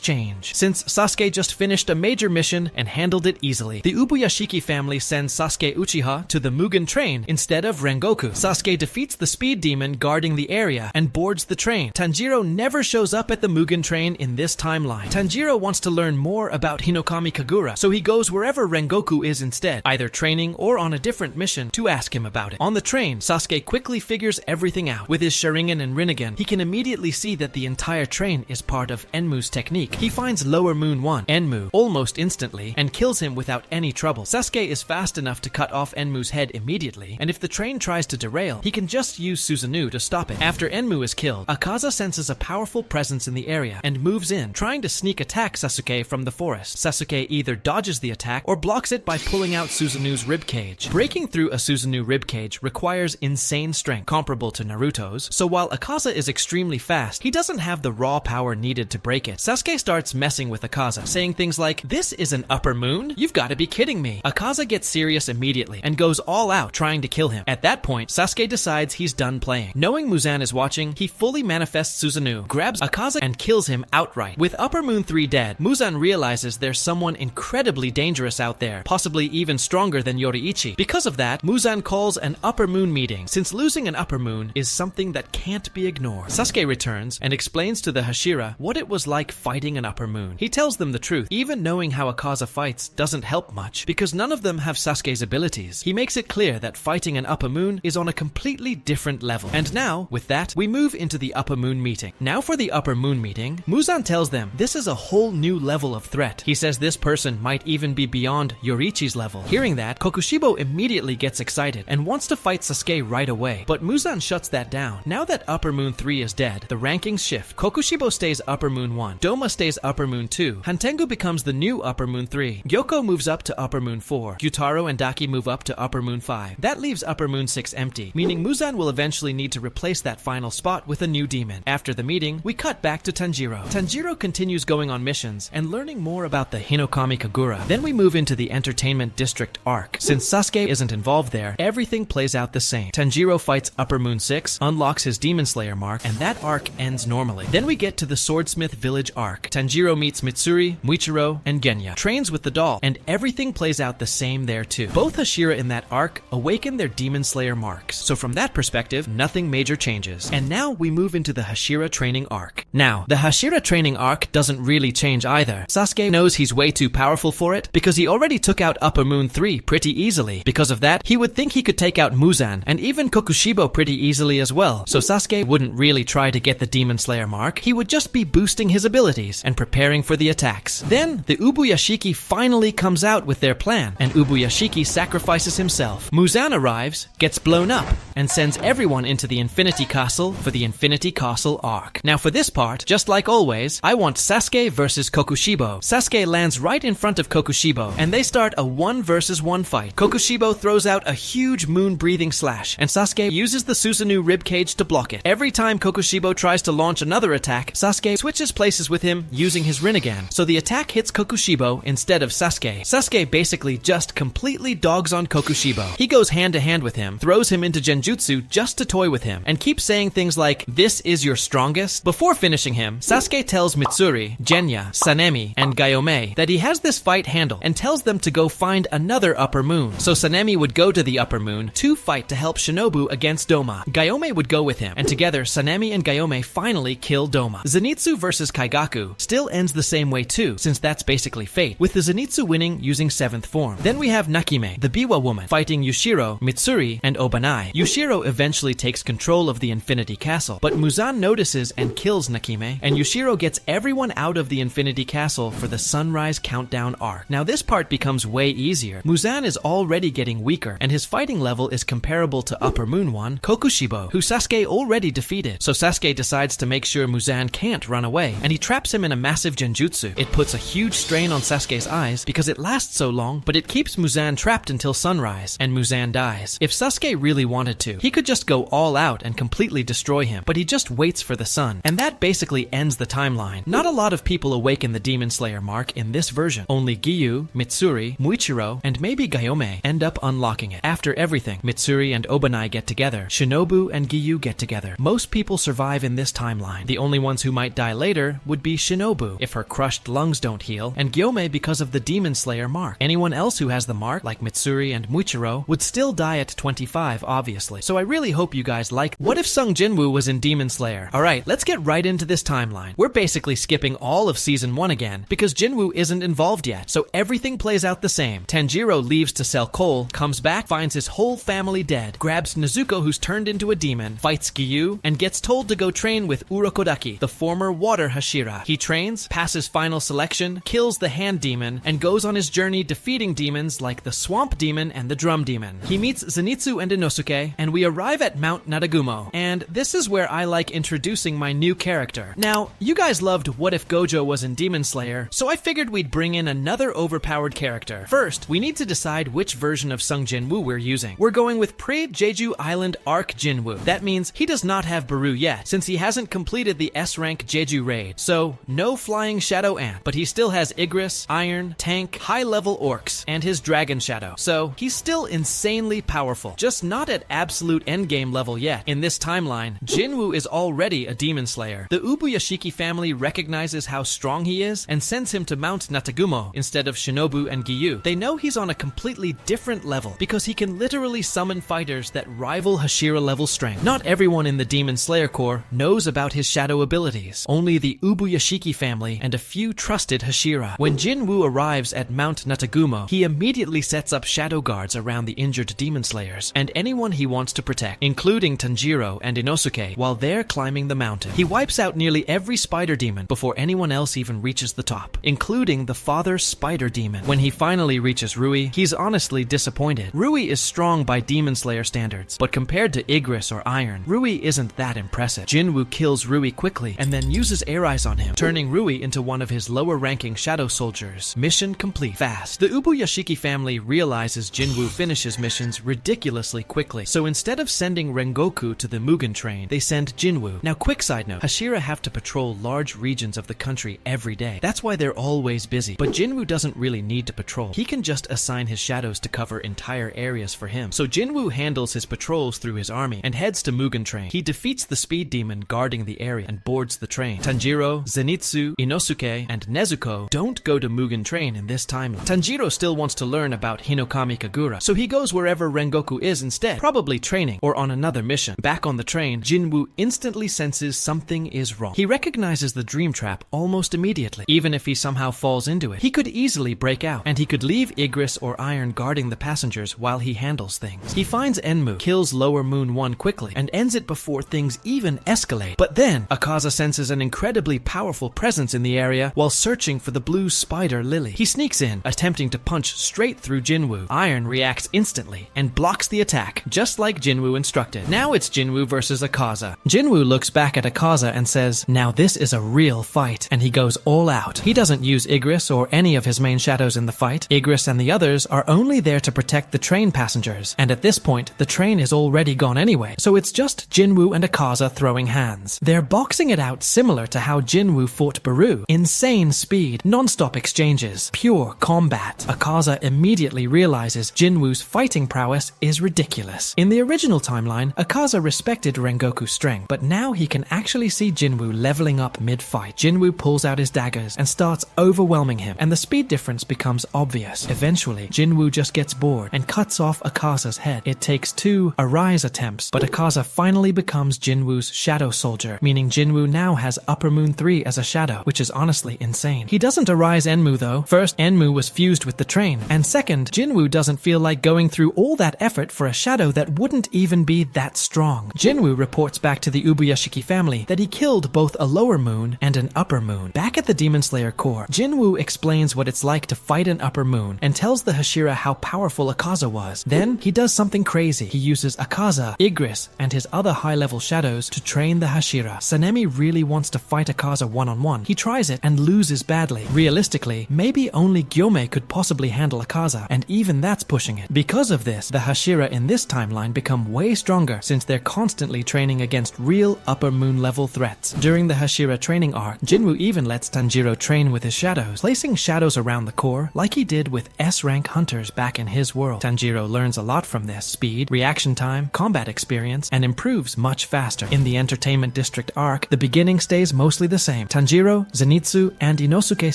change. Since Sasuke just finished a major mission and handled it easily, the Ubuyashiki family sends Sasuke Uchiha to the Mugen Train instead of Rengoku. Sasuke defeats the speed demon guarding the area and boards the train. Tanjiro never shows up at the Mugen Train in this timeline. Tanjiro wants to learn more about Hinokami Kagura, so he goes wherever Rengoku is instead, either training or on a different mission to ask him about it. On the train, Sasuke quickly figures everything out. With his Sharingan and Rinnegan, he can immediately see that the entire train is part of Enmu's technique. He finds Lower Moon 1, Enmu, almost instantly, and kills him without any trouble. Sasuke is fast enough to cut off Enmu's head immediately, and if the train tries to derail, he can just use Susanoo to stop it. After Enmu is killed, Akaza senses a powerful presence in the area and moves in, trying to sneak attack Sasuke from the forest. Sasuke either dodges the attack or blocks it by pulling out Susanoo's ribcage. Breaking through a Susanoo ribcage requires insane strength, comparable to Naruto's, so while Akaza is extremely fast, he doesn't have the raw power needed to break it. Sasuke starts messing with Akaza, saying things like, "This is an upper moon? You've got to be kidding me." Akaza gets serious immediately and goes all out trying to kill him. At that point, Sasuke decides he's done playing. Knowing Muzan is watching, he fully manifests Susanoo, grabs Akaza and kills him outright. With Upper Moon 3 dead, Muzan realizes there's someone incredibly dangerous out there, possibly even stronger than Yoriichi. Because of that, Muzan calls an Upper Moon meeting, since losing an Upper Moon is something that can't be ignored. Sasuke returns and explains to the Hashira what it was like fighting an Upper Moon. He tells them the truth. Even knowing how Akaza fights doesn't help much, because none of them have Sasuke's abilities. He makes it clear that fighting an Upper Moon is on a completely different level. And now, with that, we move into the Upper Moon meeting. Now for the Upper Moon meeting, Muzan tells them this is a whole new level of threat. He says this person might even be beyond Yoriichi's level. Hearing that, Kokushibo immediately gets excited and wants to fight Sasuke right away, but Muzan shuts that down. Now that Upper Moon 3 is dead, the rankings shift. Kokushibo stays Upper Moon 1, Doma stays Upper Moon 2, Hantengu becomes the new Upper Moon 3, Gyoko moves up to Upper Moon 4, Gyutaro and Daki move up to Upper Moon 5. That leaves Upper Moon 6 empty, meaning Muzan will eventually need to replace that final spot with a new demon. After the meeting, we cut back to Tanjiro. Tanjiro continues going on missions and learning more about the Hinokami Kagura. Then we move into the Entertainment District arc. Since Sasuke isn't involved there, everything plays out the same. Tanjiro fights Upper Moon 6, unlocks his Demon Slayer mark, and that arc ends normally. Then we get to the Swordsmith Village arc. Tanjiro meets Mitsuri, Muichiro, and Genya, trains with the doll, and everything plays out the same there too. Both Hashira in that arc awaken their Demon Slayer marks, so from that perspective, nothing major changes. And now we move into the Hashira training arc. Now, the Hashira training arc doesn't really change either. Sasuke knows he's way too powerful for it because he already took out Upper Moon 3 pretty easily. Because of that, he would think he could take out Muzan and even Kokushibo pretty easily as well. So Sasuke wouldn't really try to get the Demon Slayer mark. He would just be boosting his abilities and preparing for the attacks. Then, the Ubuyashiki finally comes out with their plan, and Ubuyashiki sacrifices himself. Muzan arrives, gets blown up, and sends everyone into the Infinity Castle for the Infinity Castle arc. Now for this part, just like always, I want Sasuke versus Kokushibo. Sasuke lands right in front of Kokushibo, and they start a 1 versus 1 fight. Kokushibo throws out a huge moon-breathing slash, and Sasuke uses the Susanoo ribcage to block it. Every time Kokushibo tries to launch another attack, Sasuke switches places with him using his Rinnegan, so the attack hits Kokushibo instead of Sasuke. Sasuke basically just completely dogs on Kokushibo. He goes hand to hand with him, throws him into Genjutsu just to toy with him, and keeps saying things like, "This is your strongest?" Before finishing him, Sasuke tells Mitsuri, Genya, Sanemi, and Gayome that he has this fight handled and tells them to go find another Upper Moon. So Sanemi would go to the Upper Moon to fight to help Shinobu against Doma. Gayome would go with him, and together Sanemi and Gayome finally kill Doma. Zenitsu versus Kaigaku still ends the same way too, since that's basically fate, with the Zenitsu winning using 7th form. Then we have Nakime, the Biwa woman, fighting Yushiro, Mitsuri, and Obanai. Yushiro eventually takes control of the Infinity Castle, but Muzan notices and kills Nakime, and Yushiro gets everyone out of the Infinity Castle for the Sunrise Countdown arc. Now this part becomes way easier. Muzan is already getting weaker, and his fighting level is comparable to Upper Moon one, Kokushibo, who Sasuke already defeated. So Sasuke decides to make sure Muzan can't run away, and he traps him in a massive genjutsu. It puts a huge strain on Sasuke's eyes because it lasts so long, but it keeps Muzan trapped until sunrise, and Muzan dies. If Sasuke really wanted to, he could just go all out and completely destroy him, but he just waits for the sun, and that basically ends the timeline. Not a lot of people awaken the Demon Slayer mark in this version. Only Giyu, Mitsuri, Muichiro, and maybe Gayome end up unlocking it. After everything, Mitsuri and Obanai get together, Shinobu and Giyu get together. Most people survive in this timeline. The only ones who might die later would be Shinobu if her crushed lungs don't heal, and Gyome because of the Demon Slayer mark. Anyone else who has the mark, like Mitsuri and Muichiro, would still die at 25, obviously. So I really hope you guys like What If Sung Jin Woo was in Demon Slayer? Alright, let's get right into this timeline. We're basically skipping all of Season 1 again, because Jin Woo isn't involved yet, so everything plays out the same. Tanjiro leaves to sell coal, comes back, finds his whole family dead, grabs Nezuko who's turned into a demon, fights Giyu, and gets told to go train with Urokodaki, the former water Hashira. He trains, passes final selection, kills the hand demon, and goes on his journey defeating demons like the swamp demon and the drum demon. He meets Zenitsu and Inosuke, and we arrive at Mount Nadagumo. And this is where I like introducing my new character. Now, you guys loved What If Gojo was in Demon Slayer, so I figured we'd bring in another overpowered character. First, we need to decide which version of Sung Jin Woo we're using. We're going with pre-Jeju Island Arc Jin Woo. That means he does not have Baru yet, since he hasn't completed the S-rank Jeju raid. So, no flying shadow ant, but he still has Igris, Iron, Tank, high-level orcs, and his Dragon Shadow. So, he's still insanely powerful, just not at absolute endgame level yet. In this timeline, Jin Woo is already a demon slayer. The Ubuyashiki family recognizes how strong he is and sends him to Mount Natagumo instead of Shinobu and Giyu. They know he's on a completely different level because he can literally summon fighters that rival Hashira level strength. Not everyone in the Demon Slayer Corps knows about his shadow abilities. Only the Ubuyashiki family and a few trusted Hashira. When Jin Woo arrives at Mount Natagumo, he immediately sets up shadow guards around the injured demon slayers and anyone he wants to protect, including Tanjiro and Inosuke, while they're climbing the mountain. He wipes out nearly every spider demon before anyone else even reaches the top, including the father spider demon. When he finally reaches Rui, he's honestly disappointed. Rui is strong by Demon Slayer standards, but compared to Igris or Iron, Rui isn't that impressive. Jin Woo kills Rui quickly and then uses air eyes on him, turning Rui into one of his lower-ranking shadow soldiers. Mission complete. Fast. The Ubuyashiki family realizes Jin Woo finishes missions ridiculously quickly, so instead of sending Rengoku to the Mugen train, they send Jin Woo. Now, quick side note, Hashira have to patrol large regions of the country every day. That's why they're always busy. But Jin Woo doesn't really need to patrol. He can just assign his shadows to cover entire areas for him. So Jin Woo handles his patrols through his army and heads to Mugen train. He defeats the speed demon guarding the area and boards the train. Tanjiro, Zenitsu, Inosuke, and Nezuko don't go to Mugen train in this timeline. Tanjiro still wants to learn about Hinokami Kagura, so he goes wherever Rengoku is instead, probably training or on another mission. Back on the train, Jin Woo instantly senses something is wrong. He recognizes the dream trap almost immediately. Even if he somehow falls into it, he could easily break out, and he could leave Igris or Iron guarding the passengers while he handles things. He finds Enmu, kills Lower Moon 1 quickly, and ends it before things even escalate. But then, Akaza senses an incredibly powerful presence in the area while searching for the blue spider Lily. He sneaks in, attempting to punch straight through Jin Woo. Iron reacts instantly and blocks the attack, just like Jin Woo instructed. Now it's Jin Woo versus Akaza. Jin Woo looks back at Akaza and says, "Now this is a real fight," and he goes all out. He doesn't use Igris or any of his main shadows in the fight. Igris and the others are only there to protect the train passengers, and at this point, the train is already gone anyway, so it's just Jin Woo and Akaza throwing hands. They're boxing it out similar to how Jin Woo fought Baru. Insane speed, non-stop exchanges, pure combat. Akaza immediately realizes Jin Woo's fighting prowess is ridiculous. In the original timeline, Akaza respected Rengoku's strength, but now he can actually see Jin Woo leveling up mid-fight. Jin Woo pulls out his daggers and starts overwhelming him, and the speed difference becomes obvious. Eventually, Jin Woo just gets bored and cuts off Akaza's head. It takes 2 arise attempts, but Akaza finally becomes Jin Woo's shadow soldier, meaning Jin Woo now has Upper Moon 3 as a shadow, which is honestly insane. He doesn't arise Enmu though. First, Enmu was fused with the train, and second, Jin Woo doesn't feel like going through all that effort for a shadow that wouldn't even be that strong. Jin Woo reports back to the Ubuyashiki family that he killed both a lower moon and an upper moon. Back at the Demon Slayer core, Jin Woo explains what it's like to fight an upper moon and tells the Hashira how powerful Akaza was. Then he does something crazy. He uses Akaza, Igris, and his other high-level shadows to train the Hashira. Sanemi really wants to fight Akaza one-on-one. He tries it and loses badly. Realistically, maybe only Gyome could possibly handle Akaza, and even that's pushing it. Because of this, the Hashira in this timeline become way stronger since they're constantly training against real upper moon level threats. During the Hashira training arc, Jinwoo even lets Tanjiro train with his shadows, placing shadows around the core like he did with S-rank hunters back in his world. Tanjiro learns a lot from this: speed, reaction time, combat experience, and improves much faster. In the Entertainment District arc, the beginning stays mostly the same. Tanjiro, Zenitsu, and Inosuke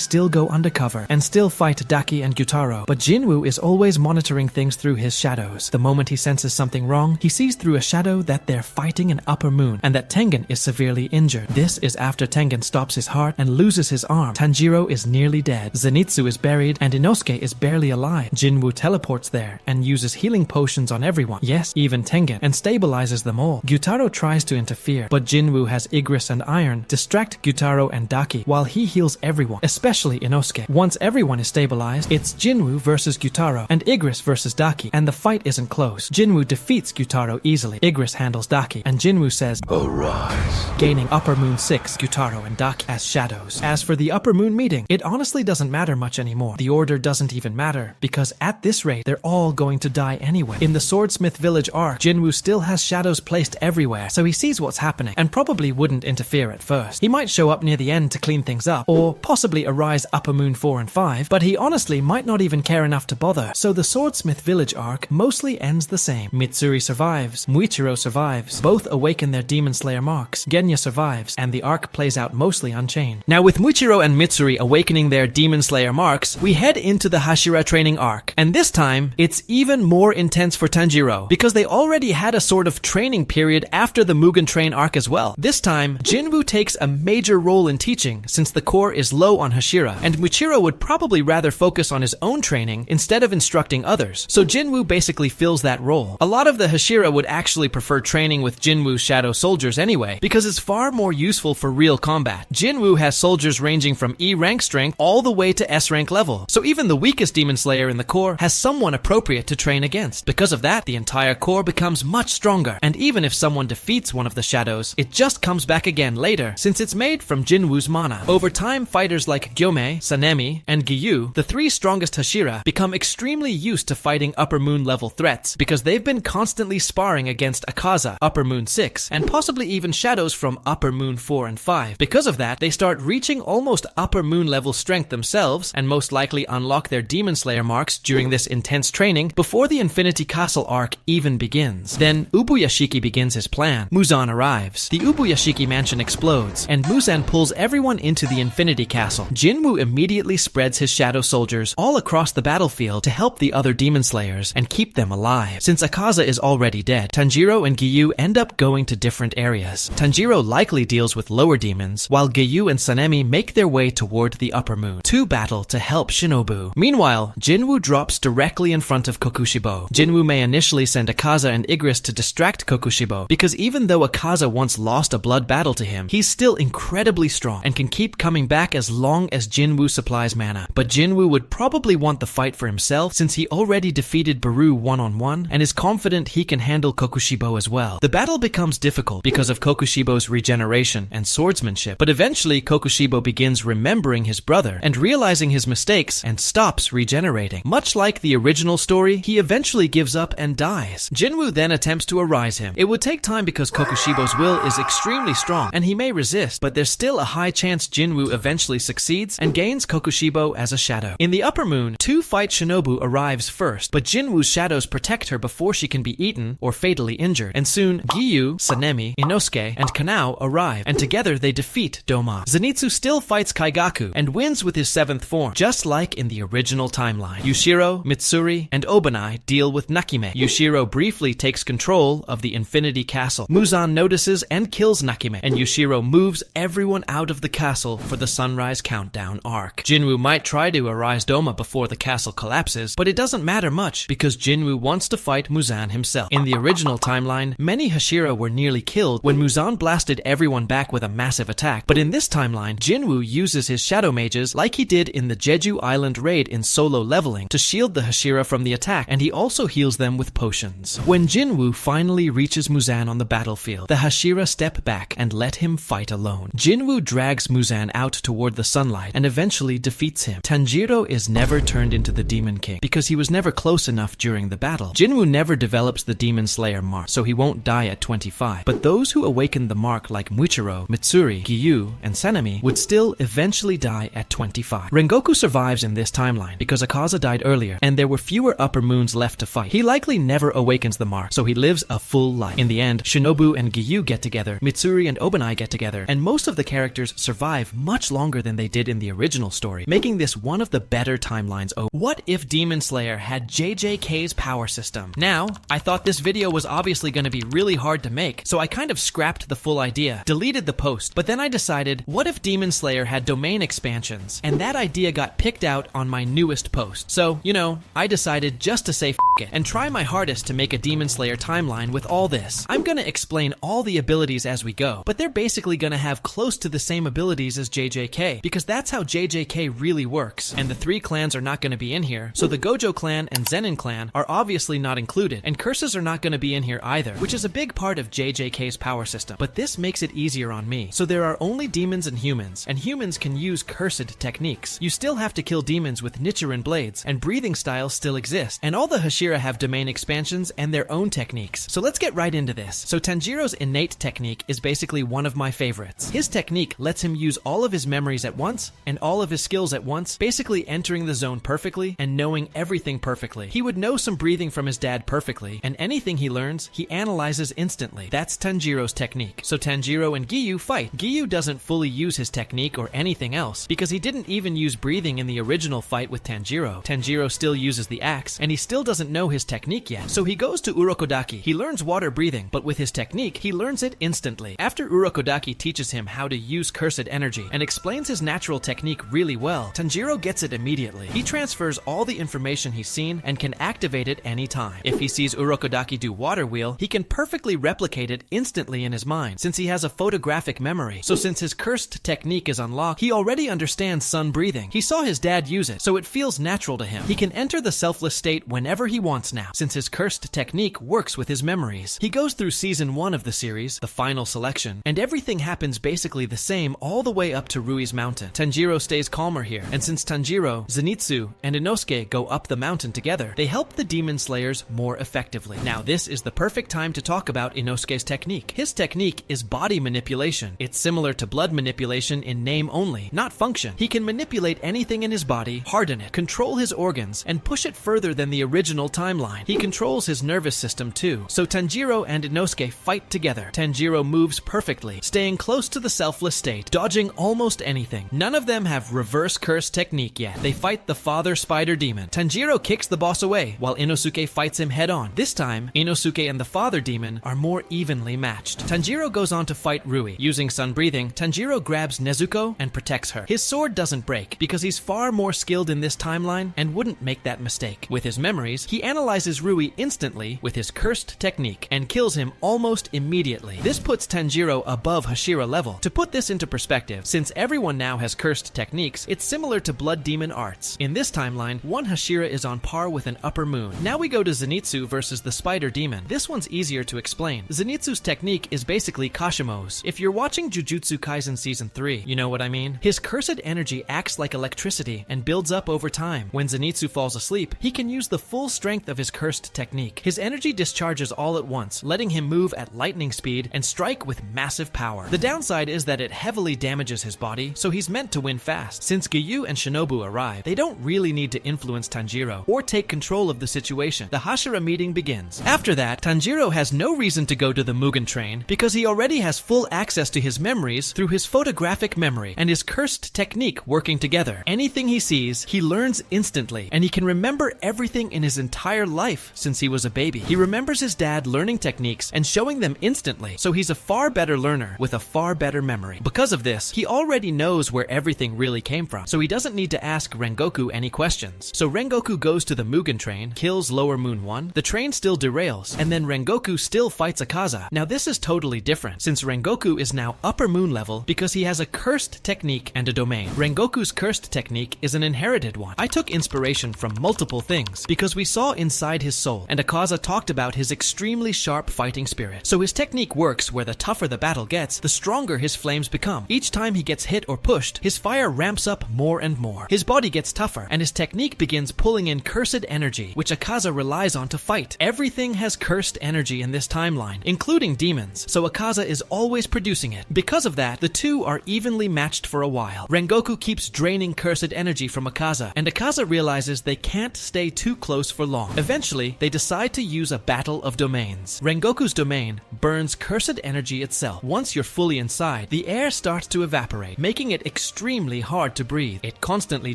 still go undercover and still fight Daki and Gyutaro, but Jinwoo is always monitoring things through his shadows. The moment he senses something wrong, he sees through a shadow that they're fighting an upper moon and that Tengen is severely injured. This is after Tengen stops his heart and loses his arm. Tanjiro is nearly dead. Zenitsu is buried and Inosuke is barely alive. Jinwoo teleports there and uses healing potions on everyone, yes, even Tengen, and stabilizes them all. Gyutaro tries to interfere, but Jinwoo has Igris and Iron distract Gyutaro and Daki while he heals everyone, especially Inosuke. Once everyone is stabilized, it's Jinwoo versus Gyutaro and Igris versus Daki, and the fight isn't close. Jinwoo defeats Gyutaro easily. Igris handles Daki, and Jinwoo says, "Arise," gaining Upper Moon 6, Gyutaro and Daki as shadows. As for the Upper Moon meeting, it honestly doesn't matter much anymore. The order doesn't even matter, because at this rate, they're all going to die anyway. In the Swordsmith Village arc, Jinwoo still has shadows placed everywhere, so he sees what's happening, and probably wouldn't interfere at first. He might show up near the end to clean things up, or possibly arise Upper Moon 4 and 5, but he honestly might not even care enough to bother, so the Swordsmith Village arc mostly ends the same. Mitsuri survives, Muichiro survives, both awaken their Demon Slayer marks, Genya survives, and the arc plays out mostly unchanged. Now with Muichiro and Mitsuri awakening their Demon Slayer marks, we head into the Hashira training arc, and this time, it's even more intense for Tanjiro, because they already had a sort of training period after the Mugen Train arc as well. This time, Jinwoo takes a major role in teaching, since the core is low on Hashira, and Muichiro would probably rather focus on his own training instead of instructing others, so Jinwoo basically fills that role. A lot of the Hashira would actually prefer training with Jinwoo's shadow soldiers anyway, because it's far more useful for real combat. Jinwoo has soldiers ranging from E rank strength all the way to S rank level, so even the weakest Demon Slayer in the core has someone appropriate to train against. Because of that, the entire core becomes much stronger, and even if someone defeats one of the shadows, it just comes back again later, since it's made from Jinwoo's mana. Over time, fighters like Gyome, Sanemi, and Giyu, the three strongest Hashira, become extremely used to fighting Upper Moon level threats, because they've been constantly sparring against Akaza, Upper Moon 6, and possibly even shadows from Upper Moon 4 and 5. Because of that, they start reaching almost Upper Moon level strength themselves, and most likely unlock their Demon Slayer marks during this intense training before the Infinity Castle arc even begins. Then, Ubuyashiki begins his plan. Muzan arrives. The Ubuyashiki mansion explodes, and Muzan pulls everyone into the Infinity Castle. Jinwoo immediately spreads his shadow soldiers all across the battlefield to help the other Demon Slayers and keep them alive. Since Akaza is already dead, Tanjiro and Giyu end up going to different areas. Tanjiro likely deals with lower demons, while Giyu and Sanemi make their way toward the Upper Moon to battle to help Shinobu. Meanwhile, Jinwoo drops directly in front of Kokushibo. Jinwoo may initially send Akaza and Igris to distract Kokushibo, because even though Akaza once lost a blood battle to him, he's still incredibly strong and can keep coming back as long as Jinwoo supplies mana. But Jinwoo would probably want the fight for himself, since he already defeated Baru one-on-one and is confident he can handle Kokushibo as well. The battle becomes difficult because of Kokushibo's regeneration and swordsmanship, but eventually Kokushibo begins remembering his brother and realizing his mistakes and stops regenerating. Much like the original story, he eventually gives up and dies. Jinwoo then attempts to arise him. It would take time because Kokushibo's will is extremely strong and he may resist, but there's still a high chance Jinwoo eventually succeeds and gains Kokushibo as a shadow. In the Upper Moon, to fight Shinobu arrives first, but Jinwoo's shadows protect her before she can be eaten or fatally injured, and soon Giyu, Sanemi, Inosuke, and Kanao arrive, and together they defeat Doma. Zenitsu still fights Kaigaku and wins with his 7th form, just like in the original timeline. Yushiro, Mitsuri, and Obanai deal with Nakime. Yushiro briefly takes control of the Infinity Castle. Muzan notices and kills Nakime, and Yushiro moves everyone out of the castle for the Sunrise Countdown arc. Jinwoo might try to arise Doma before the castle collapses, but it doesn't matter much because Jinwoo wants to fight Muzan himself. himself. In the original timeline, many Hashira were nearly killed when Muzan blasted everyone back with a massive attack, but in this timeline, Jin Woo uses his shadow mages like he did in the Jeju Island raid in solo leveling to shield the Hashira from the attack, and he also heals them with potions. When Jin Woo finally reaches Muzan on the battlefield, the Hashira step back and let him fight alone. Jin Woo drags Muzan out toward the sunlight and eventually defeats him. Tanjiro is never turned into the Demon King because he was never close enough during the battle. Jin Woo never develops the Demon Slayer mark, so he won't die at 25. But those who awaken the mark like Muichiro, Mitsuri, Giyu, and Sanemi would still eventually die at 25. Rengoku survives in this timeline because Akaza died earlier and there were fewer upper moons left to fight. He likely never awakens the mark, so he lives a full life. In the end, Shinobu and Giyu get together, Mitsuri and Obanai get together, and most of the characters survive much longer than they did in the original story, making this one of the better timelines. What if Demon Slayer had JJK's power system? Now, I thought this video was obviously going to be really hard to make, so I kind of scrapped the full idea, deleted the post, but then I decided, what if Demon Slayer had domain expansions? And that idea got picked out on my newest post. So, you know, I decided just to say f it and try my hardest to make a Demon Slayer timeline with all this. I'm gonna explain all the abilities as we go, but they're basically gonna have close to the same abilities as JJK, because that's how JJK really works, and the three clans are not gonna be in here, so the Gojo clan and Zenin clan are obviously not included, and curses are not gonna be in here either, which is a big part of JJK's power system, but this makes it easier on me. So there are only demons and humans can use cursed techniques. You still have to kill demons with Nichiren blades, and breathing styles still exist, and all the Hashira have domain expansions and their own techniques. So let's get right into this. So Tanjiro's innate technique is basically one of my favorites. His technique lets him use all of his memories at once and all of his skills at once, basically entering the zone perfectly and knowing everything perfectly. He would know some breathing from his dad perfectly, and anything he learns, he analyzes instantly. That's Tanjiro's technique. So Tanjiro and Giyu fight. Giyu doesn't fully use his technique or anything else, because he didn't even use breathing in the original fight with Tanjiro. Tanjiro still uses the axe, and he still doesn't know his technique yet. So he goes to Urokodaki. He learns water breathing, but with his technique, he learns it instantly. After Urokodaki teaches him how to use cursed energy and explains his natural technique really well, Tanjiro gets it immediately. He transfers all the information he's seen and can activate it anytime. If he sees Urokodaki do water wheel, he can perfectly replicate it instantly in his mind, since he has a photographic memory. So since his cursed technique is unlocked, he already understands sun breathing. He saw his dad use it, so it feels natural to him. He can enter the selfless state whenever he wants now, since his cursed technique works with his memories. He goes through season 1 of the series, the final selection, and everything happens basically the same all the way up to Rui's mountain. Tanjiro stays calmer here, and since Tanjiro, Zenitsu, and Inosuke go up the mountain together, they help the demon slayers more effectively. Now this is the perfect time to talk about Inosuke's technique. His technique is body manipulation. It's similar to blood manipulation in name only, not function. He can manipulate anything in his body, harden it, control his organs, and push it further than the original timeline. He controls his nervous system too. So Tanjiro and Inosuke fight together. Tanjiro moves perfectly, staying close to the selfless state, dodging almost anything. None of them have reverse curse technique yet. They fight the father spider demon. Tanjiro kicks the boss away, while Inosuke fights him head on. This time, Inosuke and the father demon are more evenly matched. Tanjiro goes on to fight Rui. Using sun breathing, Tanjiro grabs Nezuko and protects her. His sword doesn't break, because he's far more skilled in this timeline and wouldn't make that mistake. With his memories, he analyzes Rui instantly with his cursed technique and kills him almost immediately. This puts Tanjiro above Hashira level. To put this into perspective, since everyone now has cursed techniques, it's similar to blood demon arts. In this timeline, one Hashira is on par with an upper moon. Now we go to Zenitsu versus the spider demon. This one's easier to explain. Zenitsu's technique is basically Kashimo's. If you're watching Jujutsu Kaisen Season 3, you know what I mean? His cursed energy acts like electricity and builds up over time. When Zenitsu falls asleep, he can use the full strength of his cursed technique. His energy discharges all at once, letting him move at lightning speed and strike with massive power. The downside is that it heavily damages his body, so he's meant to win fast. Since Giyu and Shinobu arrive, they don't really need to influence Tanjiro or take control of the situation. The Hashira meeting begins. After that, Tanjiro has no reason to go to the Mugen train because he already has full access to his memories through his photographic memory and his cursed technique working together. Anything he sees, he learns instantly, and he can remember everything in his entire life since he was a baby. He remembers his dad learning techniques and showing them instantly, so he's a far better learner with a far better memory. Because of this, he already knows where everything really came from, so he doesn't need to ask Rengoku any questions. So Rengoku goes to the Mugen train, kills Lower Moon 1. The train domain still derails, and then Rengoku still fights Akaza. Now this is totally different, since Rengoku is now upper moon level because he has a cursed technique and a domain. Rengoku's cursed technique is an inherited one. I took inspiration from multiple things, because we saw inside his soul, and Akaza talked about his extremely sharp fighting spirit. So his technique works where the tougher the battle gets, the stronger his flames become. Each time he gets hit or pushed, his fire ramps up more and more. His body gets tougher, and his technique begins pulling in cursed energy, which Akaza relies on to fight. Everything has cursed energy in this timeline, including demons, so Akaza is always producing it. Because of that, the two are evenly matched for a while. Rengoku keeps draining cursed energy from Akaza, and Akaza realizes they can't stay too close for long. Eventually, they decide to use a battle of domains. Rengoku's domain burns cursed energy itself. Once you're fully inside, the air starts to evaporate, making it extremely hard to breathe. It constantly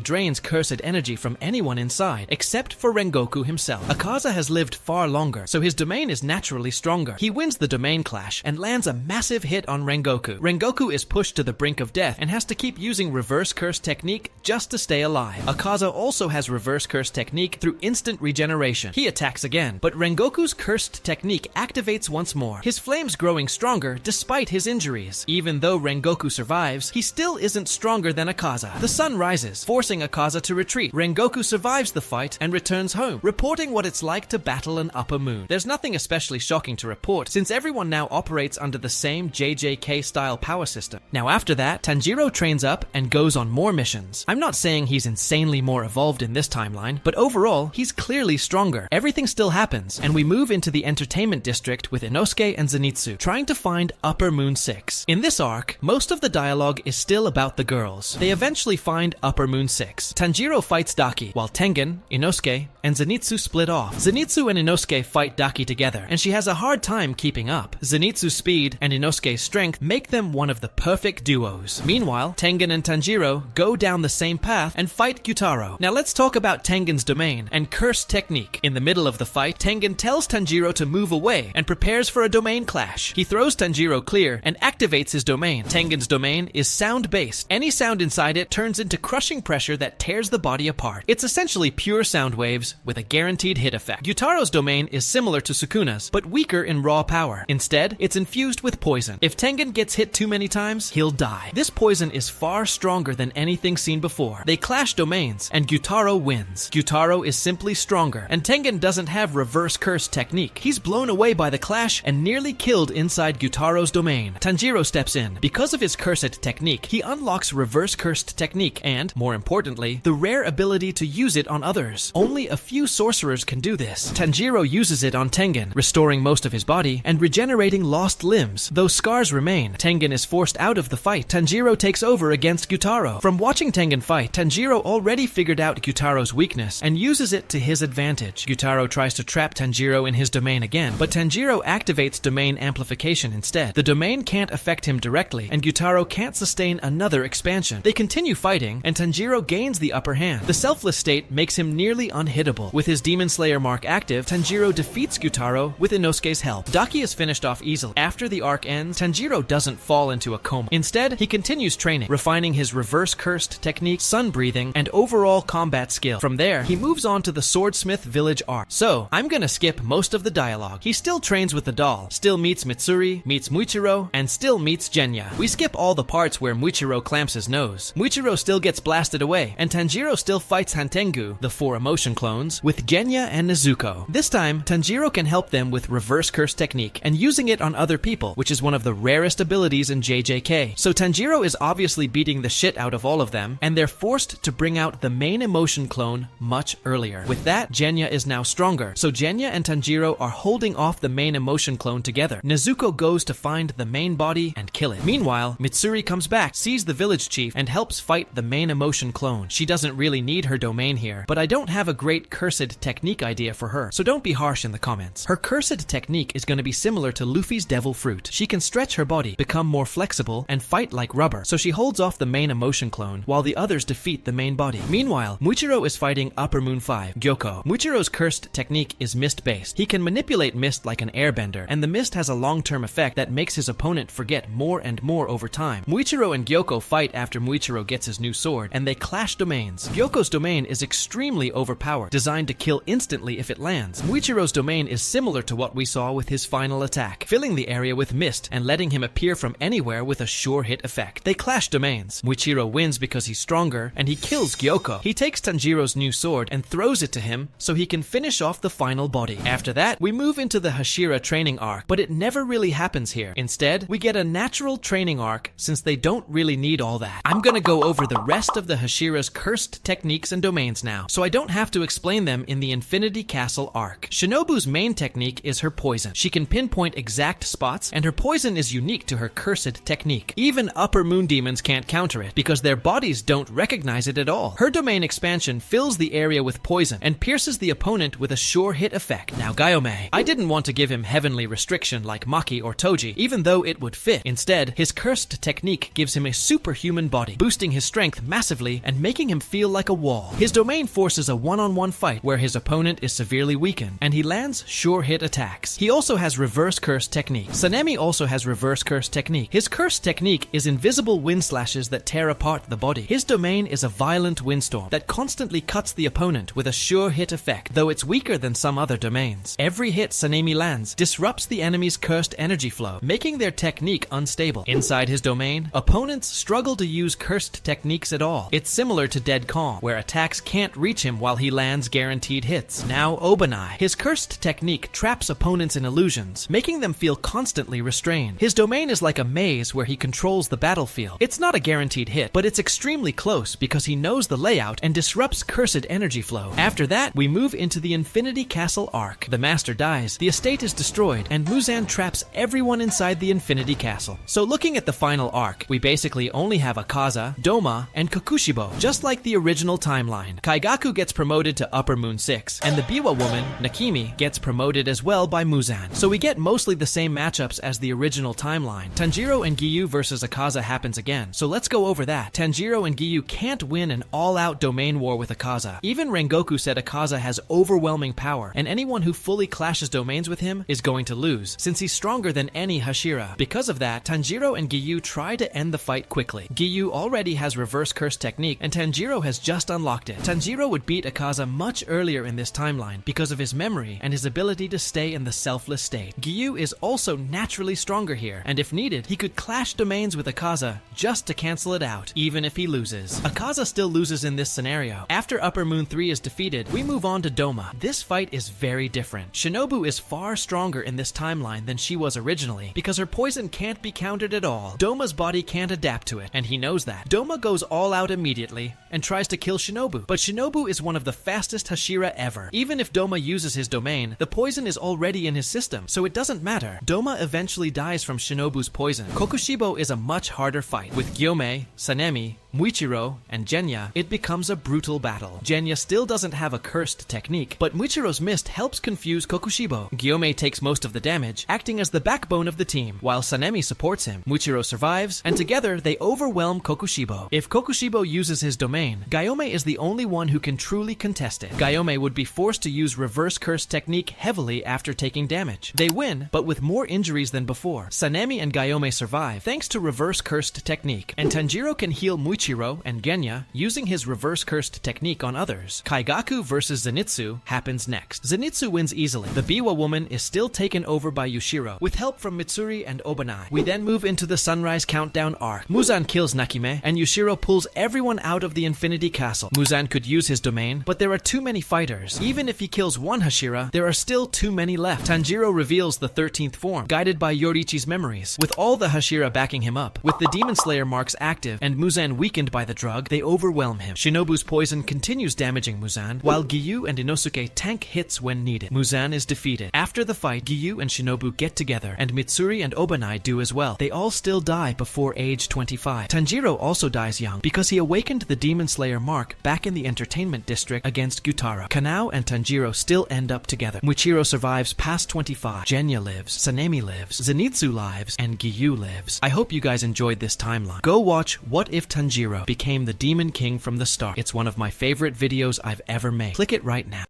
drains cursed energy from anyone inside, except for Rengoku himself. Akaza has lived far longer, so his domain is naturally stronger. He wins the domain clash and lands a massive hit on Rengoku. Rengoku is pushed to the brink of death and has to keep using reverse curse technique just to stay alive. Akaza also has reverse curse technique through instant regeneration. He attacks again, but Rengoku's cursed technique activates once more, his flames growing stronger despite his injuries. Even though Rengoku survives, he still isn't stronger than Akaza. The sun rises, forcing Akaza to retreat. Rengoku survives the fight and returns home, reporting what it's like to battle an upper moon. There's nothing especially shocking to report, since everyone now operates under the same JJK-style power system. Now after that, Tanjiro trains up and goes on more missions. I'm not saying he's insanely more evolved in this timeline, but overall, he's clearly stronger. Everything still happens, and we move into the entertainment district with Inosuke and Zenitsu, trying to find Upper Moon 6. In this arc, most of the dialogue is still about the girls. They eventually find Upper Moon 6. Tanjiro fights Daki, while Tengen, Inosuke, and Zenitsu split off. Zenitsu and Inosuke fight Daki together, and she has a hard time keeping up. Zenitsu's speed and Inosuke's strength make them one of the perfect duos. Meanwhile, Tengen and Tanjiro go down the same path and fight Gyutaro. Now let's talk about Tengen's domain and curse technique. In the middle of the fight, Tengen tells Tanjiro to move away and prepares for a domain clash. He throws Tanjiro clear and activates his domain. Tengen's domain is sound-based. Any sound inside it turns into crushing pressure that tears the body apart. It's essentially pure sound waves with a guaranteed hit effect. Gyutaro's domain is similar to Sukuna's, but weaker in raw power. Instead, it's infused with poison. If Tengen gets hit too many times, he'll die. This poison is far stronger than anything seen before. They clash domains, and Gyutaro wins. Gyutaro is simply stronger, and Tengen doesn't have reverse curse technique. He's blown away by the clash and nearly killed inside Gyutaro's domain. Tanjiro steps in. Because of his cursed technique, he unlocks reverse cursed technique and, more importantly, the rare ability to use it on others. Only a few sorcerers can do this. Tanjiro uses it on Tengen, restoring most of his body and regenerating lost limbs. Though scars remain, Tengen is forced out of the fight. Tanjiro takes over against Gyutaro. From watching Tengen fight, Tanjiro already figured out Gyutaro's weakness and uses it to his advantage. Gyutaro tries to trap Tanjiro in his domain again, but Tanjiro activates domain amplification instead. The domain can't affect him directly, and Gyutaro can't sustain another expansion. They continue fighting, and Tanjiro gains the upper hand. The selfless state makes him nearly unhittable. With his Demon Slayer mark active, Tanjiro defeats Gyutaro with Inosuke's help. Daki is finished off easily. After the arc ends, Tanjiro doesn't fall into a coma. Instead, he continues training, refining his reverse cursed technique, sun breathing, and overall combat skill. From there, he moves on to the Swordsmith Village arc. So, I'm gonna skip most of the dialogue. He still trains with the doll, still meets Mitsuri, meets Muichiro, and still meets Genya. We skip all the parts where Muichiro clamps his nose. Muichiro still gets blasted away, and Tanjiro still fights Hantengu, the 4 emotion clones, with Genya and Nezuko. This time, Tanjiro can help them with reverse curse technique and using it on other people, which is one of the rarest abilities in JJK. So Tanjiro is obviously beating the shit out of all of them, and they're forced to bring out the main emotion clone much earlier. With that, Genya is now stronger, so Genya and Tanjiro are holding off the main emotion clone together. Nezuko goes to find the main body and kill it. Meanwhile, Mitsuri comes back, sees the village chief, and helps fight the main emotion clone. She doesn't really need her domain here, but I don't have a great cursed technique idea for her, so don't be harsh in the comments. Her cursed technique is going to be similar to Luffy's devil fruit. She can stretch her body, become more flexible, and fight like rubber, so she holds off the main emotion clone, while the others defeat the main body. Meanwhile, Muichiro is fighting Upper Moon 5, Gyoko. Muichiro's cursed technique is mist-based. He can manipulate mist like an airbender, and the mist has a long-term effect that makes his opponent forget more and more over time. Muichiro and Gyoko fight after Muichiro gets his new sword, and they clash domains. Gyoko's domain is extremely overpowered, designed to kill instantly if it lands, demons. Muichiro's domain is similar to what we saw with his final attack, filling the area with mist and letting him appear from anywhere with a sure hit effect. They clash domains. Muichiro wins because he's stronger, and he kills Gyoko. He takes Tanjiro's new sword and throws it to him so he can finish off the final body. After that, we move into the Hashira training arc, but it never really happens here. Instead, we get a natural training arc since they don't really need all that. I'm gonna go over the rest of the Hashira's cursed techniques and domains now, so I don't have to explain them in the Infinity Castle arc. Shinobu's main technique is her poison. She can pinpoint exact spots, and her poison is unique to her cursed technique. Even upper moon demons can't counter it because their bodies don't recognize it at all. Her domain expansion fills the area with poison and pierces the opponent with a sure hit effect. Now Gyome. I didn't want to give him heavenly restriction like Maki or Toji, even though it would fit. Instead, his cursed technique gives him a superhuman body, boosting his strength massively and making him feel like a wall. His domain forces a one-on-one fight where his opponent is severely weakened, and he lands sure hit attacks. He also has reverse curse technique. Sanemi also has reverse curse technique. His curse technique is invisible wind slashes that tear apart the body. His domain is a violent windstorm that constantly cuts the opponent with a sure hit effect, though it's weaker than some other domains. Every hit Sanemi lands disrupts the enemy's cursed energy flow, making their technique unstable. Inside his domain, opponents struggle to use cursed techniques at all. It's similar to Dead Calm, where attacks can't reach him while he lands guaranteed hits. Now Obanai. His cursed technique traps opponents in illusions, making them feel constantly restrained. His domain is like a maze where he controls the battlefield. It's not a guaranteed hit, but it's extremely close because he knows the layout and disrupts cursed energy flow. After that, we move into the Infinity Castle arc. The master dies, the estate is destroyed, and Muzan traps everyone inside the Infinity Castle. So looking at the final arc, we basically only have Akaza, Doma, and Kokushibo, just like the original timeline. Kaigaku gets promoted to Upper Moon 6, and the Biwa woman, Nakimi, gets promoted as well by Muzan. So we get mostly the same matchups as the original timeline. Tanjiro and Giyu versus Akaza happens again, so let's go over that. Tanjiro and Giyu can't win an all-out domain war with Akaza. Even Rengoku said Akaza has overwhelming power, and anyone who fully clashes domains with him is going to lose, since he's stronger than any Hashira. Because of that, Tanjiro and Giyu try to end the fight quickly. Giyu already has reverse curse technique, and Tanjiro has just unlocked it. Tanjiro would beat Akaza much earlier in this timeline because of his memory and his ability to stay in the selfless state. Giyu is also naturally stronger here, and if needed, he could clash domains with Akaza just to cancel it out, even if he loses. Akaza still loses in this scenario. After Upper Moon 3 is defeated, we move on to Doma. This fight is very different. Shinobu is far stronger in this timeline than she was originally because her poison can't be countered at all. Doma's body can't adapt to it, and he knows that. Doma goes all out immediately and tries to kill Shinobu, but Shinobu is one of the fastest Hashira ever. Even if Doma uses his domain, the poison is already in his system, so it doesn't matter. Doma eventually dies from Shinobu's poison. Kokushibo is a much harder fight. With Gyome, Sanemi, Muichiro, and Genya, it becomes a brutal battle. Genya still doesn't have a cursed technique, but Muichiro's mist helps confuse Kokushibo. Gyome takes most of the damage, acting as the backbone of the team, while Sanemi supports him. Muichiro survives, and together they overwhelm Kokushibo. If Kokushibo uses his domain, Gyome is the only one who can truly contest it. Gyome would be forced to use reverse curse technique heavily after taking damage. They win, but with more injuries than before. Sanemi and Gyome survive thanks to reverse cursed technique, and Tanjiro can heal Muichiro and Genya using his reverse cursed technique on others. Kaigaku versus Zenitsu happens next. Zenitsu wins easily. The Biwa woman is still taken over by Yushiro, with help from Mitsuri and Obanai. We then move into the Sunrise Countdown arc. Muzan kills Nakime, and Yushiro pulls everyone out of the Infinity Castle. Muzan could use his domain, but there are too many fighters. Even if he kills one Hashira, there are still too many left. Tanjiro reveals the 13th form, guided by Yorichi's memories, with all the Hashira backing him up. With the Demon Slayer marks active and Muzan weakened by the drug, they overwhelm him. Shinobu's poison continues damaging Muzan, while Giyu and Inosuke tank hits when needed. Muzan is defeated. After the fight, Giyu and Shinobu get together, and Mitsuri and Obanai do as well. They all still die before age 25. Tanjiro also dies young because he awakened the Demon Slayer mark back in the entertainment district against Gyutaro. Kanao and Tanjiro still end up together. Muichiro survives past 25. Genya lives, Sanemi lives, Zenitsu lives, and Giyu lives. I hope you guys enjoyed this timeline. Go watch What If Tanjiro Became the Demon King from the Start. It's one of my favorite videos I've ever made. Click it right now.